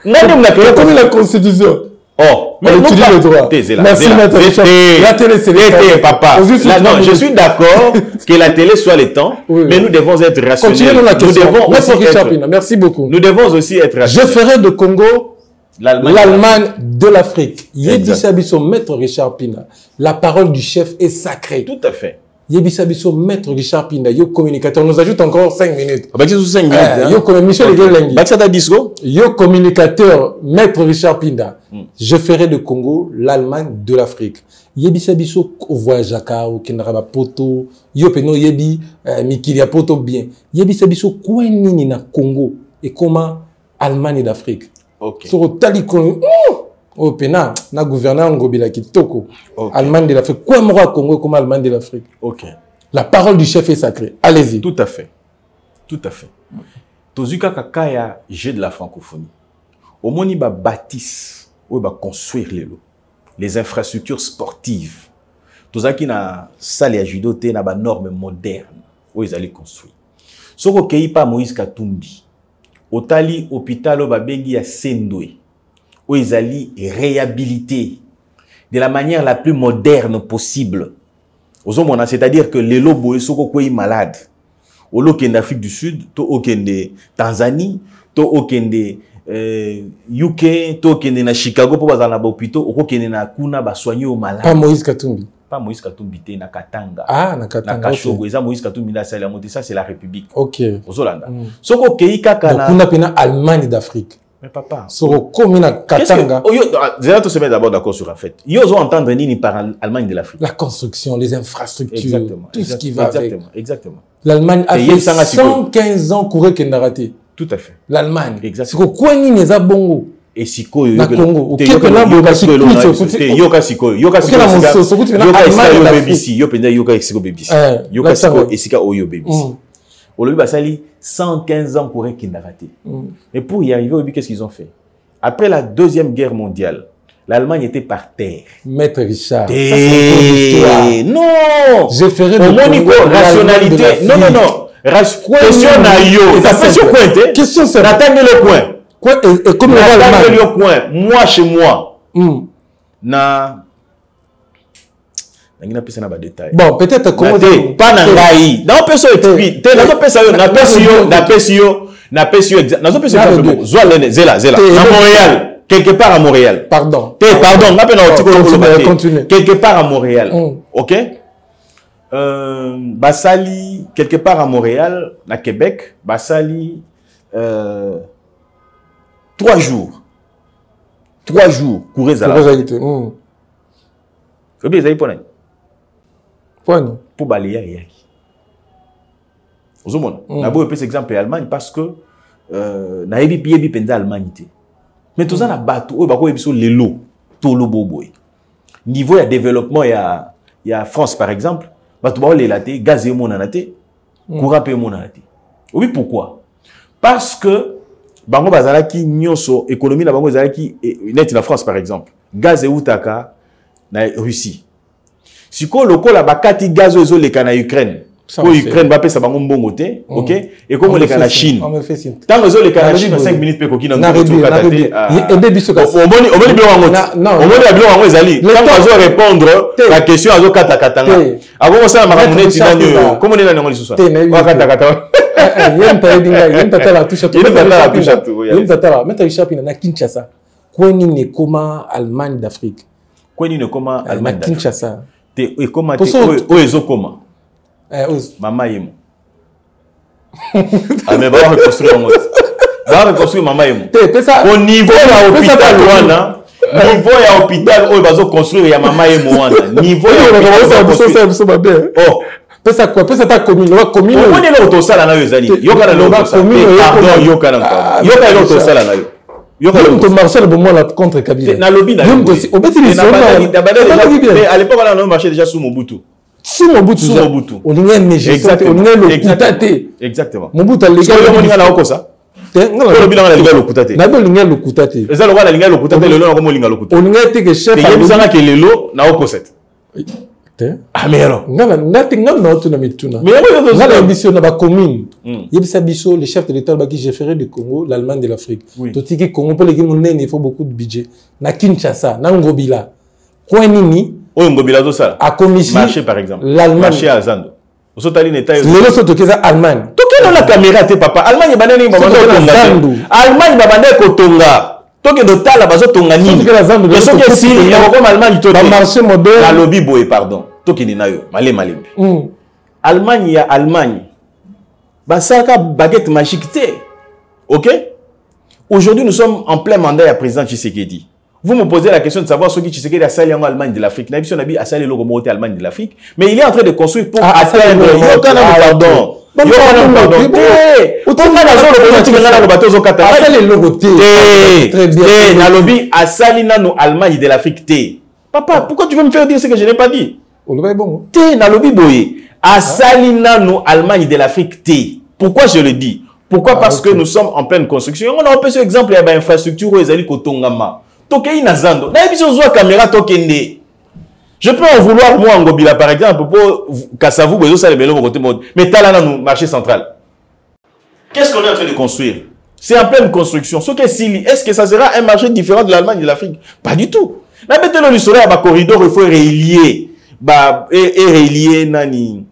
Comme la Constitution. Oh, mais on utilise le droit. Merci, Maître Richard. La télé, c'est le papa. Non, je suis d'accord que la télé soit le temps, mais nous devons être rationnels. Continuez la question. Maître Richard Pina, merci beaucoup. Nous devons aussi être rationnels. Je ferai de Congo l'Allemagne de l'Afrique. Yebisa Bisso, Maître Richard Pina. La parole du chef est sacrée. Tout à fait. Yebisa Bisso, Maître Richard Pina, yo communicateur. On nous ajoute encore 5 minutes. Bakisa 5 minutes. Yo comme Michel Lengi. Bakisa ta disco. Yo communicateur, Maître Richard Pina. Je ferai de Congo l'Allemagne de l'Afrique. Yebisa Bisso au voyage à Kao, Kenaraba Poto, yo peno yebi Mikilia Poto bien. Yebisa Bisso quoi nini na Congo et comment Allemagne d'Afrique. OK. Sur tali au pena na gouverneur Ngobila Kitoko. Allemagne de l'Afrique. Quoi moi Congo comme Allemagne de l'Afrique. OK. La parole du chef est sacrée. Allez-y. Tout à fait. Tout à fait. Tozuka kakaya jeu de la francophonie. Au moni ba bâtisse ou ba construire les infrastructures sportives. Tozaki na salle ya judo te na ba normes modernes où ils allaient construire. Soko kei pa Moïse Katumbi. Otali hôpital ba bengi ya Sendwe où ils allaient réhabiliter de la manière la plus moderne possible. Ozomona, c'est-à-dire que les lobos soko kwei malade. Au lokende Afrique du Sud, to okende Tanzanie, to okende UK, to okende na Chicago pour bazana ba hôpitaux, okende na kuna ba soigner au malade. Pas Moïse Katumbi. Pas Moïse Katumbi te na Katanga. Ah, na Katanga. Na Kashogo, eza Moïse Katumbi na sala monte, ça c'est la République. OK. Ozolanda. Soko kei kaka na. Donc on a pena Allemagne d'Afrique. Mais papa. Soko komi na Katanga. Zéla to se met d'abord d'accord sur en fait. Yo zo entendre nini par Allemagne de l'Afrique. La construction, les infrastructures, exactement, tout ce qui va avec. Exactement. L'Allemagne a fait 115 ans courir qu'elle n'a raté. Tout à fait. L'Allemagne. Exactement. C'est quoi ni les abongo. Et siko na Congo. Yoka siko BBC. Yo penda yoka siko BBC. Yoka siko esika oyo BBC. Olobi basali 115 ans courir qu'elle n'a raté. Et pour y arriver, qu'est-ce qu'ils ont fait? Après la Deuxième Guerre mondiale, l'Allemagne était par terre. Maître Richard. Non! Je ferai de Congo rationalité. Non. Question na yo. Ta question pointe. Question c'est. N'attendez le point. Quoi et comme n'attendez le point. Moi chez moi. Na. Bon, peut-être comment dire. Pas nangai. Non, personne explique. Non, personne. Na pesio. Zela. À Montréal. Quelque part à Montréal. Pardon. Continue. Quelque part à Montréal. OK? Basali, quelque part à Montréal, à Québec, Basali, 3 jours. 3 jours, courez à la. Pour balayer à Yaki. Vous avez un exemple en Allemagne parce que na yebi penza Allemagne. Mais tout ça na bateau, bako yebiso lelo, tolo boboy. Niveau de développement il y a France par exemple, bato ba lelate, gaz et monanate, courant pe monanate. Oui, pourquoi? Parce que bango bazalaki nyonso économie na bango bazalaki net na France par exemple. Gaz et utaka na Russie. Siko lokola bakati gaz ezo leka na Ukraine. Pour Ukraine va pesa bango mbongo te, OK? Et comme leka na Chine. Tant ezo leka na Chine 5 minutes pe kokina ngoto katate. Omoni bilo wango. Omoni bilo wango ezali. Tant azo répondre la question azo kata katanga. Avant ça makamune tinanyo. Comment on est dans lisusu? Wa kata kata. Yenta la touche na Kinshasa. Quoi ni ne comment Allemagne d'Afrique. Quoi ni ne comment Allemagne Kinshasa. Et comment tu es comment? Maman yemo. Ah mais va reconstruire mon. Va reconstruire maman yemo. Au niveau à hôpital wana. Niveau ya hôpital où ils vont construire ya maman yemo wana. Niveau ya hôpital. Oh. Pesa quoi? Pesa ta commune. La commune. On est là au total na yo zali. Yo kana lo commune. Pardon yo kana pardon. Yo kana lo total na yo. Yo to marché le moment là contre Kabila. Na lobby na. Yo au beti les mais à l'époque là on marchait déjà sous Mobutu. Sous Mobutu. On est négé. On est le Kutate. Exactement. Mobutu légal. On est là au ça. Le bilan la linga le Kutate. Na linga le Kutate. Eza lo la linga le Kutate le long comme linga le Kutate. On est que chef. Et yemsanga ke lelo na au set. Ah mais alors. Ngala natinga na otuna mituna. Mais ngala ambition na ba commune. Yebisa biso le chef de l'état ba qui gérer du Congo, l'Allemagne de l'Afrique. Totiki Congo pour les monene il faut beaucoup de budget. Na Kinshasa, na Ngobila. Quoi nini? Oh Ngobila to ça. À commission. Marché par exemple. L'Allemagne. Marché à Zando. Osotali neta yo. Les autres tokeza Allemagne. Toke na caméra te papa. Allemagne banane babande ko Allemagne babande ko tonga. Toke do tala bazo tonga nini. Mais ce que si il y a comme Allemagne to ba marché moderne. La lobby boy pardon. Toke ni na yo. Malé. Allemagne ya Allemagne. Basaka baguette magique te. OK? Aujourd'hui nous sommes en plein mandat à président Tshisekedi. Vous me posez la question de savoir ce qui Tshisekedi a sali en Allemagne de l'Afrique. Nabi Sonabi a sali le remonté Allemagne de l'Afrique, mais il est en train de construire pour atteindre Yokana pardon. Yokana pardon. Autant la zone politique là le bateau au Qatar. Sali le roté. Très bien. Na lobby a sali na no Allemagne de l'Afrique te. Papa, pourquoi tu veux me faire dire ce que je n'ai pas dit? On le va bon. Te na lobby boye. A sali na no Allemagne de l'Afrique te. Pourquoi je le dis? Pourquoi? Parce que nous sommes en pleine construction. On a un peu ce exemple, il y a une infrastructure où ils allaient kotongama. Tokei nazando. Na ebiso zo caméra tokende. Je peux en vouloir moi en Ngobila par exemple pour Kassavou bezo ça les mélo côté mode. Mais talana nous marché central. Qu'est-ce qu'on est en train de construire? C'est en pleine construction. Ce que Sili, est-ce que ça sera un marché différent de l'Allemagne et de l'Afrique? Pas du tout. Na betelo le soleil à corridor il faut relier ba et relier nani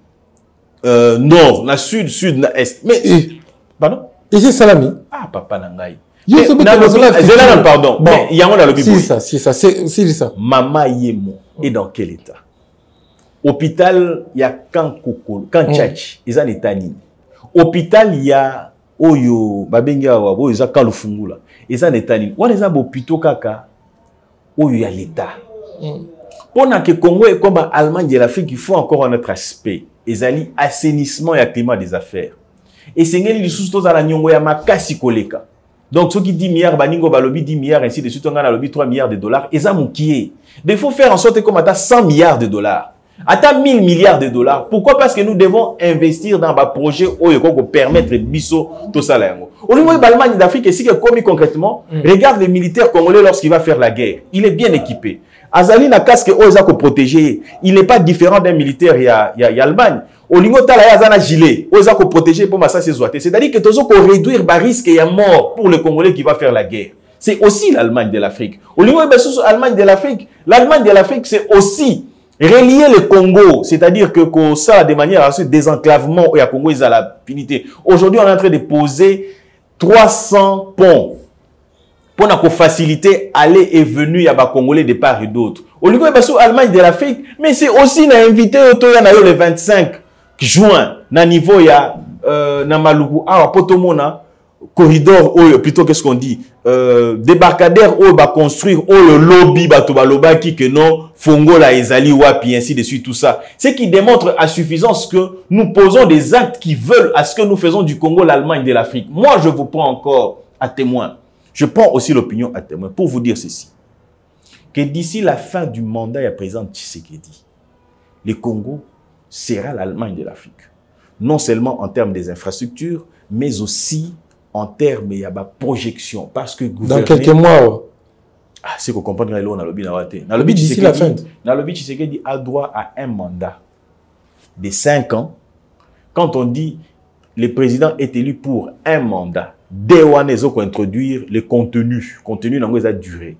nord, na sud, na est. Mais pardon? Ici Salami. Ah papa nangai. Pardon. Bon, il y a un lobby. C'est ça. Mama Yemo est dans quel état? Hôpital, il y a Kankoko, Kanchachi, ils ont l'état ni. Hôpital, il y a Oyo, Babenga, Oyo, ils ont Kalufungula, ils ont l'état ni. Ou les hôpitaux kaka, Oyo, il y a l'état. Pendant que Congo est comme Allemagne et l'Afrique, il faut encore un autre aspect. Ils ont assainissement et climat des affaires. Et c'est ce qui sous à la Nyongo ya makasi koleka. Donc, ceux qui 10 milliards, Baningo Balobi 10 milliards, ainsi de suite, on a lobby 3 milliards de dollars, et ça moukié. Mais il faut faire en sorte comme à 100 milliards de dollars, à 1000 milliards de dollars. Pourquoi? Parce que nous devons investir dans un projet pour permettre biso tout ça là. Au niveau de l'Allemagne d'Afrique, et si que commis concrètement, regarde les militaires congolais lorsqu'il va faire la guerre. Il est bien équipé. Azali na casque oza ko protéger. Il n'est pas différent d'un militaire il y a Allemagne. Au niveau tala ya zana gilet, oza ko protéger pour massa ses oités. C'est-à-dire que tozo ko réduire ba risque et ya mort pour le Congolais qui va faire la guerre. C'est aussi l'Allemagne de l'Afrique. Au niveau de l'Allemagne de l'Afrique, c'est aussi relier le Congo, c'est-à-dire que ça de manière à ce désenclavement et à Congo ils ont la finité. Aujourd'hui, on est en train de poser 300 ponts pour faciliter aller et venue à Congolais de part et d'autre. Au niveau de l'Allemagne de l'Afrique, mais c'est aussi invité le 25 juin, na niveau ya na Maluku, Potomona, corridor, plutôt qu'est-ce qu'on dit, débarcadère, va construire, le lobby, baloba qui que non, Fongola, Ezali, Wapi, ainsi de suite, tout ça. Ce qui démontre à suffisance que nous posons des actes qui veulent à ce que nous faisons du Congo l'Allemagne de l'Afrique. Moi, je vous prends encore à témoin. Je prends aussi l'opinion à témoin pour vous dire ceci. Que d'ici la fin du mandat à présent Tshisekedi, le Congo sera l'Allemagne de l'Afrique. Non seulement en termes des infrastructures, mais aussi en termes de projection. Parce que dans quelques mois, c'est qu'on comprend que nous avons lobby d'ici la fin. Le lobby Tshisekedi a droit à un mandat de 5 ans. Quand on dit le président est élu pour un mandat, dès qu'on a introduire le contenu dans la durée.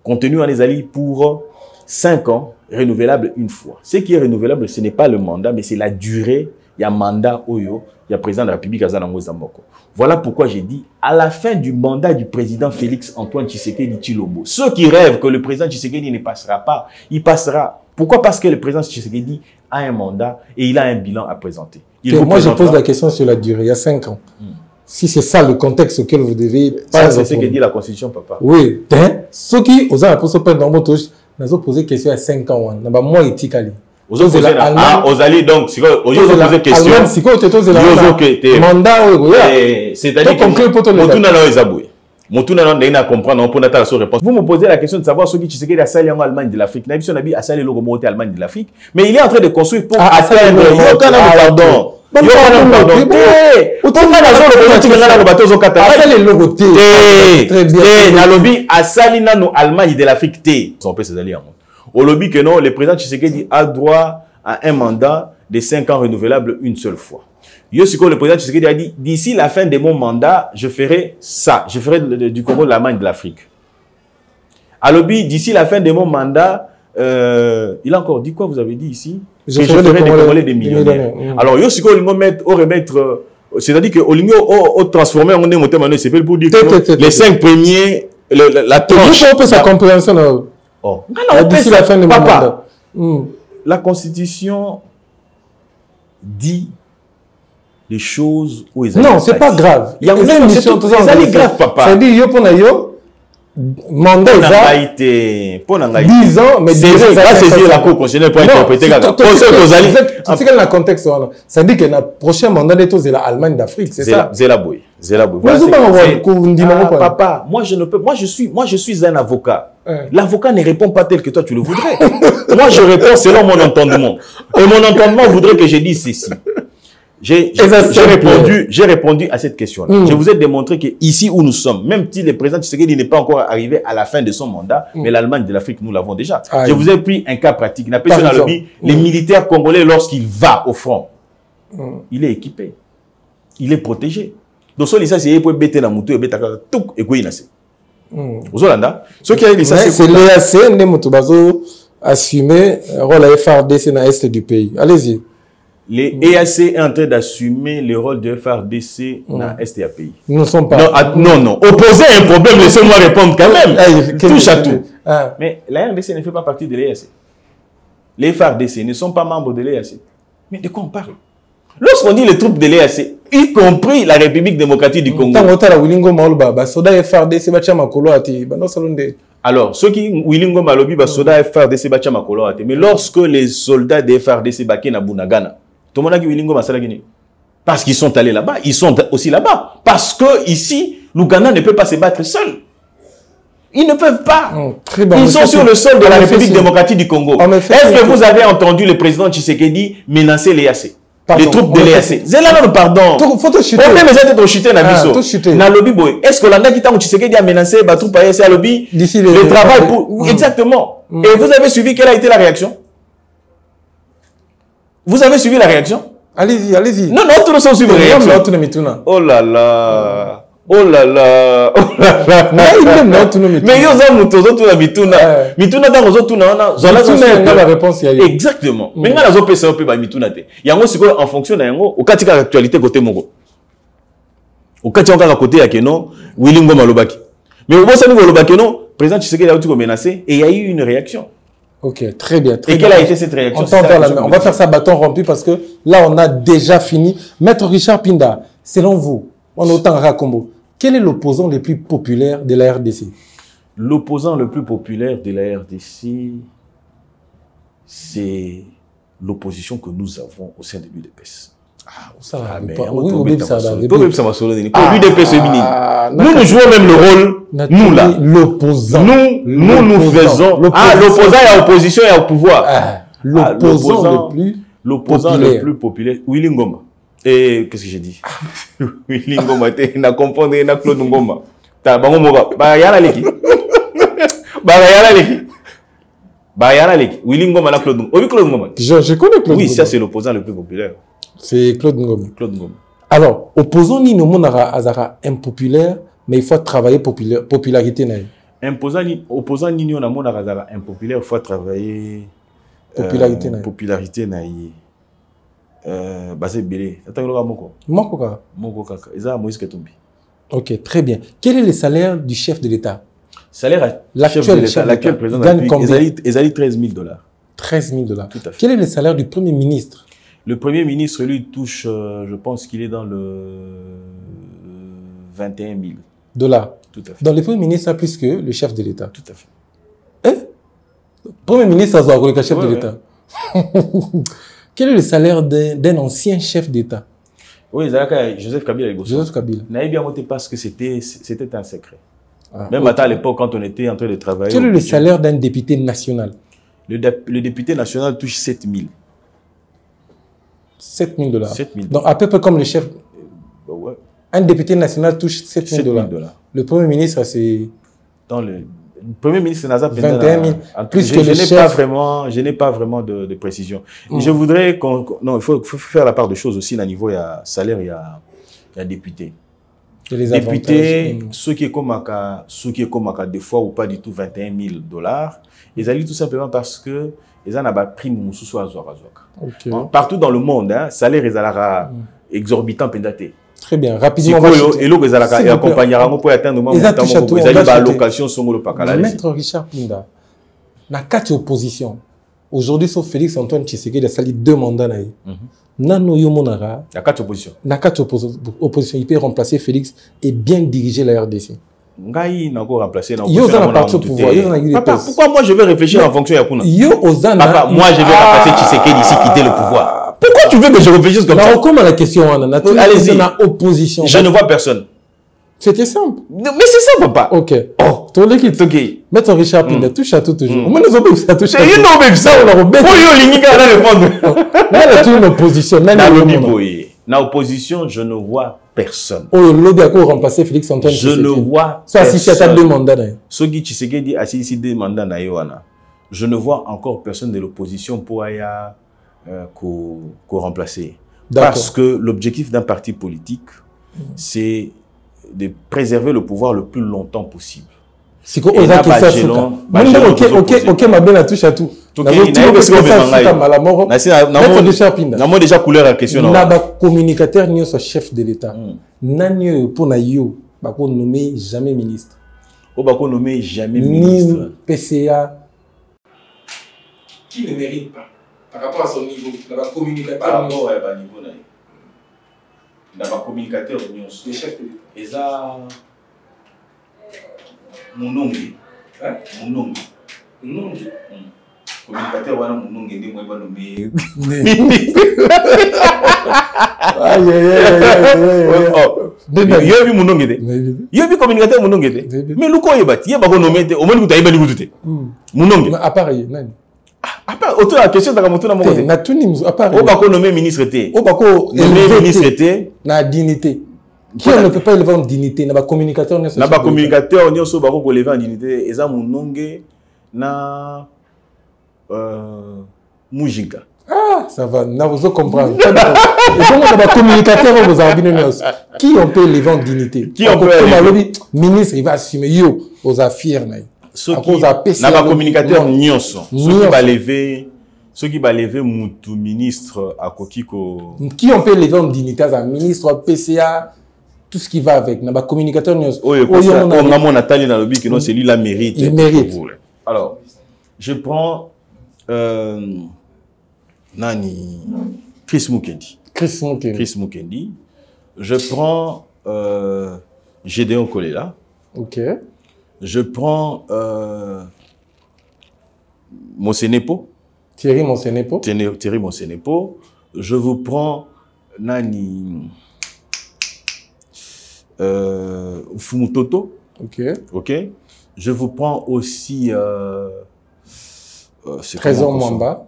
Contenu en les pour 5 ans, renouvelable une fois. Ce qui est renouvelable, ce n'est pas le mandat, mais c'est la durée il y a mandat Oyo, il y a président de la République Azanango Zamboko. Voilà pourquoi j'ai dit, à la fin du mandat du président Félix Antoine Tshisekedi Tshilombo, ceux qui rêvent que le président Tshisekedi ne passera pas, il passera. Pourquoi? Parce que le président Tshisekedi a un mandat et il a un bilan à présenter. Moi, je pose la question sur la durée. Il y a 5 ans. Si c'est ça le contexte auquel vous devez... Ça, c'est ce que dit la Constitution, papa. Oui. Ceux qui, aux gens, pour dans mon touche, nous ont posé question à 5 ans. Moi, éthiquement. Aux alliés, donc, si vous posez question, mandat, c'est-à-dire que vous me posez la question de savoir ce qui Tshisekedi a sali en Allemagne de l'Afrique. N'a pas sali le remonté Allemagne de l'Afrique, mais il est en train de construire pour atteindre. Pardon. Allemagne de l'Afrique. On peut se allier. Au lobby que non, le président Tshisekedi a droit à un mandat de 5 ans renouvelable une seule fois. Yossiko, le président Tshisekedi a dit, d'ici la fin de mon mandat, je ferai ça. Je ferai du Congo l'Allemagne de l'Afrique. À lobby, d'ici la fin de mon mandat, il a encore dit quoi vous avez dit ici? Je ferai des Congolais des millionnaires. Alors, Yossiko, il va remettre, c'est-à-dire que Olingo a transformé en un c'est pour dire que les 5 premiers, la tranche. On peut sa compréhension. Oh. D'ici la fin de mon mandat. La Constitution dit les choses où ils non, c'est pas grave. Il y a une émission, c'est grave, papa. Ça dit, yo pour yo, mandat, 10 ans, mais va saisir la Cour constitutionnelle pour interpréter. C'est quel le contexte? Ça dit que le prochain mandat de c'est l'Allemagne d'Afrique, c'est ça? Zelaboui. Papa, moi je suis un avocat. L'avocat ne répond pas tel que toi tu le voudrais. Moi je réponds selon mon entendement. Et mon entendement voudrait que je dise ceci. J'ai répondu à cette question-là. Je vous ai démontré que ici où nous sommes, même si le président Tshisekedi n'est pas encore arrivé à la fin de son mandat, mais l'Allemagne de l'Afrique, nous l'avons déjà. Je vous ai pris un cas pratique. Les militaires congolais, lorsqu'il va au front, il est équipé. Il est protégé. Donc, ce qui est bêté dans moto, et tout et quoi il a c'est. Ce qui a dit ça, c'est l'EAC, nous assumer le rôle de FARDC dans l'est du pays. Allez-y. Les EAC est en train d'assumer le rôle de FARDC dans l'est du pays. Nous ne sommes pas. Non. Opposer un problème, laissez-moi répondre quand même. Touche à tout. Mais la RDC ne fait pas partie de l'EAC. Les FARDC ne sont pas membres de l'EAC. Mais de quoi on parle? Lorsqu'on dit les troupes de l'EAC, y compris la République démocratique du Congo. Alors, ceux qui Wilingo Malobi soda FARDC bacha makolo ate. Mais lorsque les soldats des FARDC baké na Bunagana, tout le monde a dit Wilingo Masala Guinée. Parce qu'ils sont allés là-bas, ils sont aussi là-bas. Parce que ici, l'Ouganda ne peut pas se battre seul. Ils ne peuvent pas. Ils sont sur le sol de la République démocratique du Congo. Est-ce que vous avez entendu le président Tshisekedi menacer l'EAC? Les troupes de l'EAC. Zélano, pardon. Faut te chuter. On peut me chuter na biso. Na lobby boy. Est-ce que l'Anda qui t'a Tshisekedi a menacé les troupes AEC à lobby? Le travail pour... Exactement. Et vous avez suivi quelle a été la réaction? Vous avez suivi la réaction? Allez-y. Non, tout le monde suit la réaction. Oh là là. Mais yo za muto zo tuna mituna dans zo tuna na la réponse ya yo. Exactement. Mais nga zo pesa pe ba mituna te. Yango siko en fonction na yango okatika actualité côté moko. Okatika ka côté ya keno Wilingo Malobaki. Mais au bossa ngo Malobaki non, président Tshisekedi a été menacé et il y a eu une réaction. Ok, très bien. Et quelle a été cette réaction? On va faire ça bâton rompu parce que là on a déjà fini. Maître Richard Pinda, selon vous, on autant Rakombo. Quel est l'opposant le plus populaire de la RDC? L'opposant le plus populaire de la RDC, c'est l'opposition que nous avons au sein de l'UDPS. Ça va. Nous jouons même le rôle, nous là. L'opposant. Nous faisons. L'opposant est à l'opposition et au pouvoir. L'opposant le plus populaire, Willy Ngoma. Et qu'est-ce que j'ai dit? Willy Ngoma, tu n'as compris, tu n'as Claude Ngoma. T'as bango moba. Bayana leki. Willy Ngoma na Claude Ngoma. Oui, Claude Ngoma. Je connais Claude Ngoma. Oui, ça c'est l'opposant le plus populaire. C'est Claude Ngoma. Alors, opposant ni no monara azara impopulaire, mais il faut travailler popularité na. Opposant ni no monara azara impopulaire, il faut travailler popularité na. Popularité na. Basé Belé. Attends, Moko. Moko Kaka. Eza Moïse Katumbi. Ok, très bien. Quel est le salaire du chef de l'État? Salaire l'actuel président de la République, ils 13 000 $. 13 000 $. Tout à fait. Quel est le salaire du Premier ministre? Le Premier ministre, lui, touche, je pense qu'il est dans le 21 000 $. Tout à fait. Donc le Premier ministre a plus que le chef de l'État. Tout à fait. Hein? Premier ministre a le chef de l'État. Quel est le salaire d'un ancien chef d'État? Oui, Joseph Kabila. Joseph Kabila. N'a bien monté parce que c'était un secret. Même à l'époque, quand on était en train de travailler. Quel est le salaire d'un député national? Le député national touche 7 000. 7 000 $. 7 000 $. Donc à peu près comme le chef. Ouais. Un député national touche 7 000 $. Le Premier ministre, c'est... Dans le Premier ministre Naza 21 000. Plus que le chef. Je n'ai pas vraiment de précision. Je voudrais non, il faut faire la part de choses aussi. À niveau, il y a salaire, il y a député. Député, ceux qui est comme des fois ou pas du tout 21 000 $, ils allaient tout simplement parce que ils en ont pris mon sous partout dans le monde, hein, salaire ils allaient exorbitant pendaté. Très bien, rapidement. Et l'eau ils allaient accompagner pour atteindre le moment où ils allaient allocation sur le Pakala. Maître Richard Pinda, la 4 opposition. Aujourd'hui, sauf Félix Antoine Tshisekedi a sali 2 mandats. Nano Yomonara, la 4 opposition. La 4 opposition, il peut remplacer Félix et bien diriger la RDC. Ngai n'a pas remplacé. Pourquoi moi je vais réfléchir en fonction de Yakuna? Papa, moi je vais remplacer Tshisekedi ici, quitter le pouvoir. Pourquoi tu veux que je réfléchisse comme ça? Comment la question, allez-y. Opposition. Je ne vois personne. C'était simple. Mais c'est simple, papa. Ok. Oh, ton équipe. Ok. Maître Richard Pinda, touche à tout toujours. Mais nous avons ça touche à tout. C'est une nouvelle ça, on a répondre. Là, il y a une opposition. Dans l'opposition, je ne vois personne. Oh, l'autre a remplacé Félix Antoine. Je ne vois personne. Ça, si c'est 2 mandats. Ce qui Tshisekedi a ici 2 mandats. Je ne vois encore personne de l'opposition pour remplacer. Parce que l'objectif d'un parti politique, c'est de préserver le pouvoir le plus longtemps possible. C'est quoi ok, ma belle a touché à tout. N'a déjà couleur à question. N'a pas communicateur ni son chef de l'État. N'a ni pour na yo, pas nommé jamais ministre. Pas nommé jamais ministre. Ni PCA. Qui ne mérite pas par rapport à son niveau. N'a pas communicateur. Par rapport à niveau na. N'a pas communicateur ni le chef de l'État. Et ça. Munongi. Hein? Munongi. Munongi. Communicateur, voilà, Munongi, n'est pas nommé. Aïe, aïe, aïe, Munongi. Il y a vu communicateur Munongi. Mais le quoi, il y a pas nommé, au moins, tu as pas Munongi. À part, à part, autour de la question, tu as montré la monnaie. Na tout à part. Au bas, nommé ministre T. Au bas, nommé ministre T. Na dignité. Qui on ne peut pas élever en dignité? N'a pas communicateur. N'a pas communicateur, on y a aussi beaucoup élevé en dignité. Et ça, mon nom na Mujinka. Ah, ça va. N'a vous comprendre. Et comment on a communicateur aux arbineux? Qui on peut élever en dignité? Qui on peut élever? Ministre, il va assumer yo aux affaires. Ceux qui n'a pas communicateur nyonso. Ceux qui va lever mon ministre à Kokiko. Qui on peut élever en dignité? Un ministre, PCA. Tout ce qui va avec. N'a pas communicateur. Maman Nathalie dans le but que c'est lui la mérite. Il mérite. Alors, je prends Nani Chris Mukendi. Chris Mukendi. Je prends Gédéon Kolela. Ok. Je prends Monsenepo. Thierry Monsenepo. Thierry Monsenepo. Je vous prends Nani Fumutoto. Ok. Ok. Je vous prends aussi Trésor Mwamba.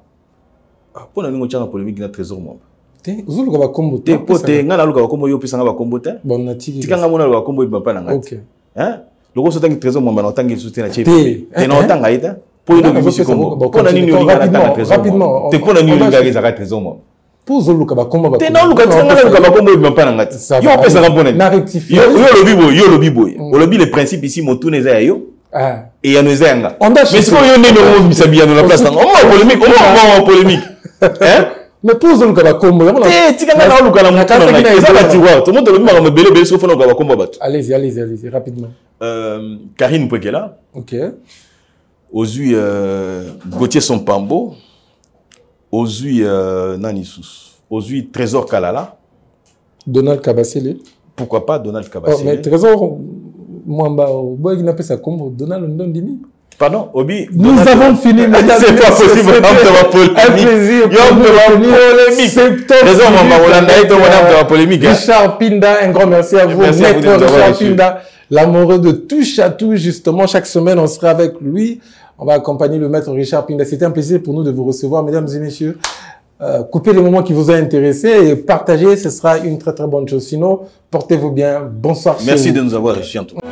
Pour la ligne de polémique na Trésor Mwamba. Vous le avez combo. Te pote nga la luka kombo yo pesa nga ba kombo te. Bon natiki. Tika nga mona la kombo yo papa na nga. Ok. Hein? Loko so tangi Trésor Mwamba na tangi soute na chepe. Te na tanga ita. Pour une musique kombo. Pour na nini yo nga na rapidement. Te pour na nini yo nga za Trésor Mwamba. Pour Zoluka ba kombo ba. Te na luka tika nga luka ba kombo yo papa na nga. Yo pesa nga pona. Na rectifier. Yo lobi boy. O lobi le principe ici motune za yo. Ah. Et ya no zenga. Mais c'est quoi yo nene mo misabiya na place na. On polémique, on polémique. Hein? Mais pose le gars combo. Allez-y, rapidement. Karine Pwekela. Ok. Ozui Gauthier Sompambo. Ozui Nanissus. Ozui Trésor Kalala. Donald Kabasele. Pourquoi pas Donald Kabasele? Mais Trésor, Mwamba, il n'a pas ça combo. Donald Ndondimi. Pardon, Obi. Nous avons fini, mesdames. C'est pas possible. Un plaisir. Polémique. Richard Pinda, un grand merci à vous. Maître Richard Pinda, l'amoureux de touche à tout, justement. Chaque semaine, on sera avec lui. On va accompagner le maître Richard Pinda. C'était un plaisir pour nous de vous recevoir, mesdames et messieurs. Coupez les moments qui vous ont intéressé et partagez, ce sera une très très bonne chose. Sinon, portez-vous bien. Bonsoir. Merci de nous avoir reçus en tout cas.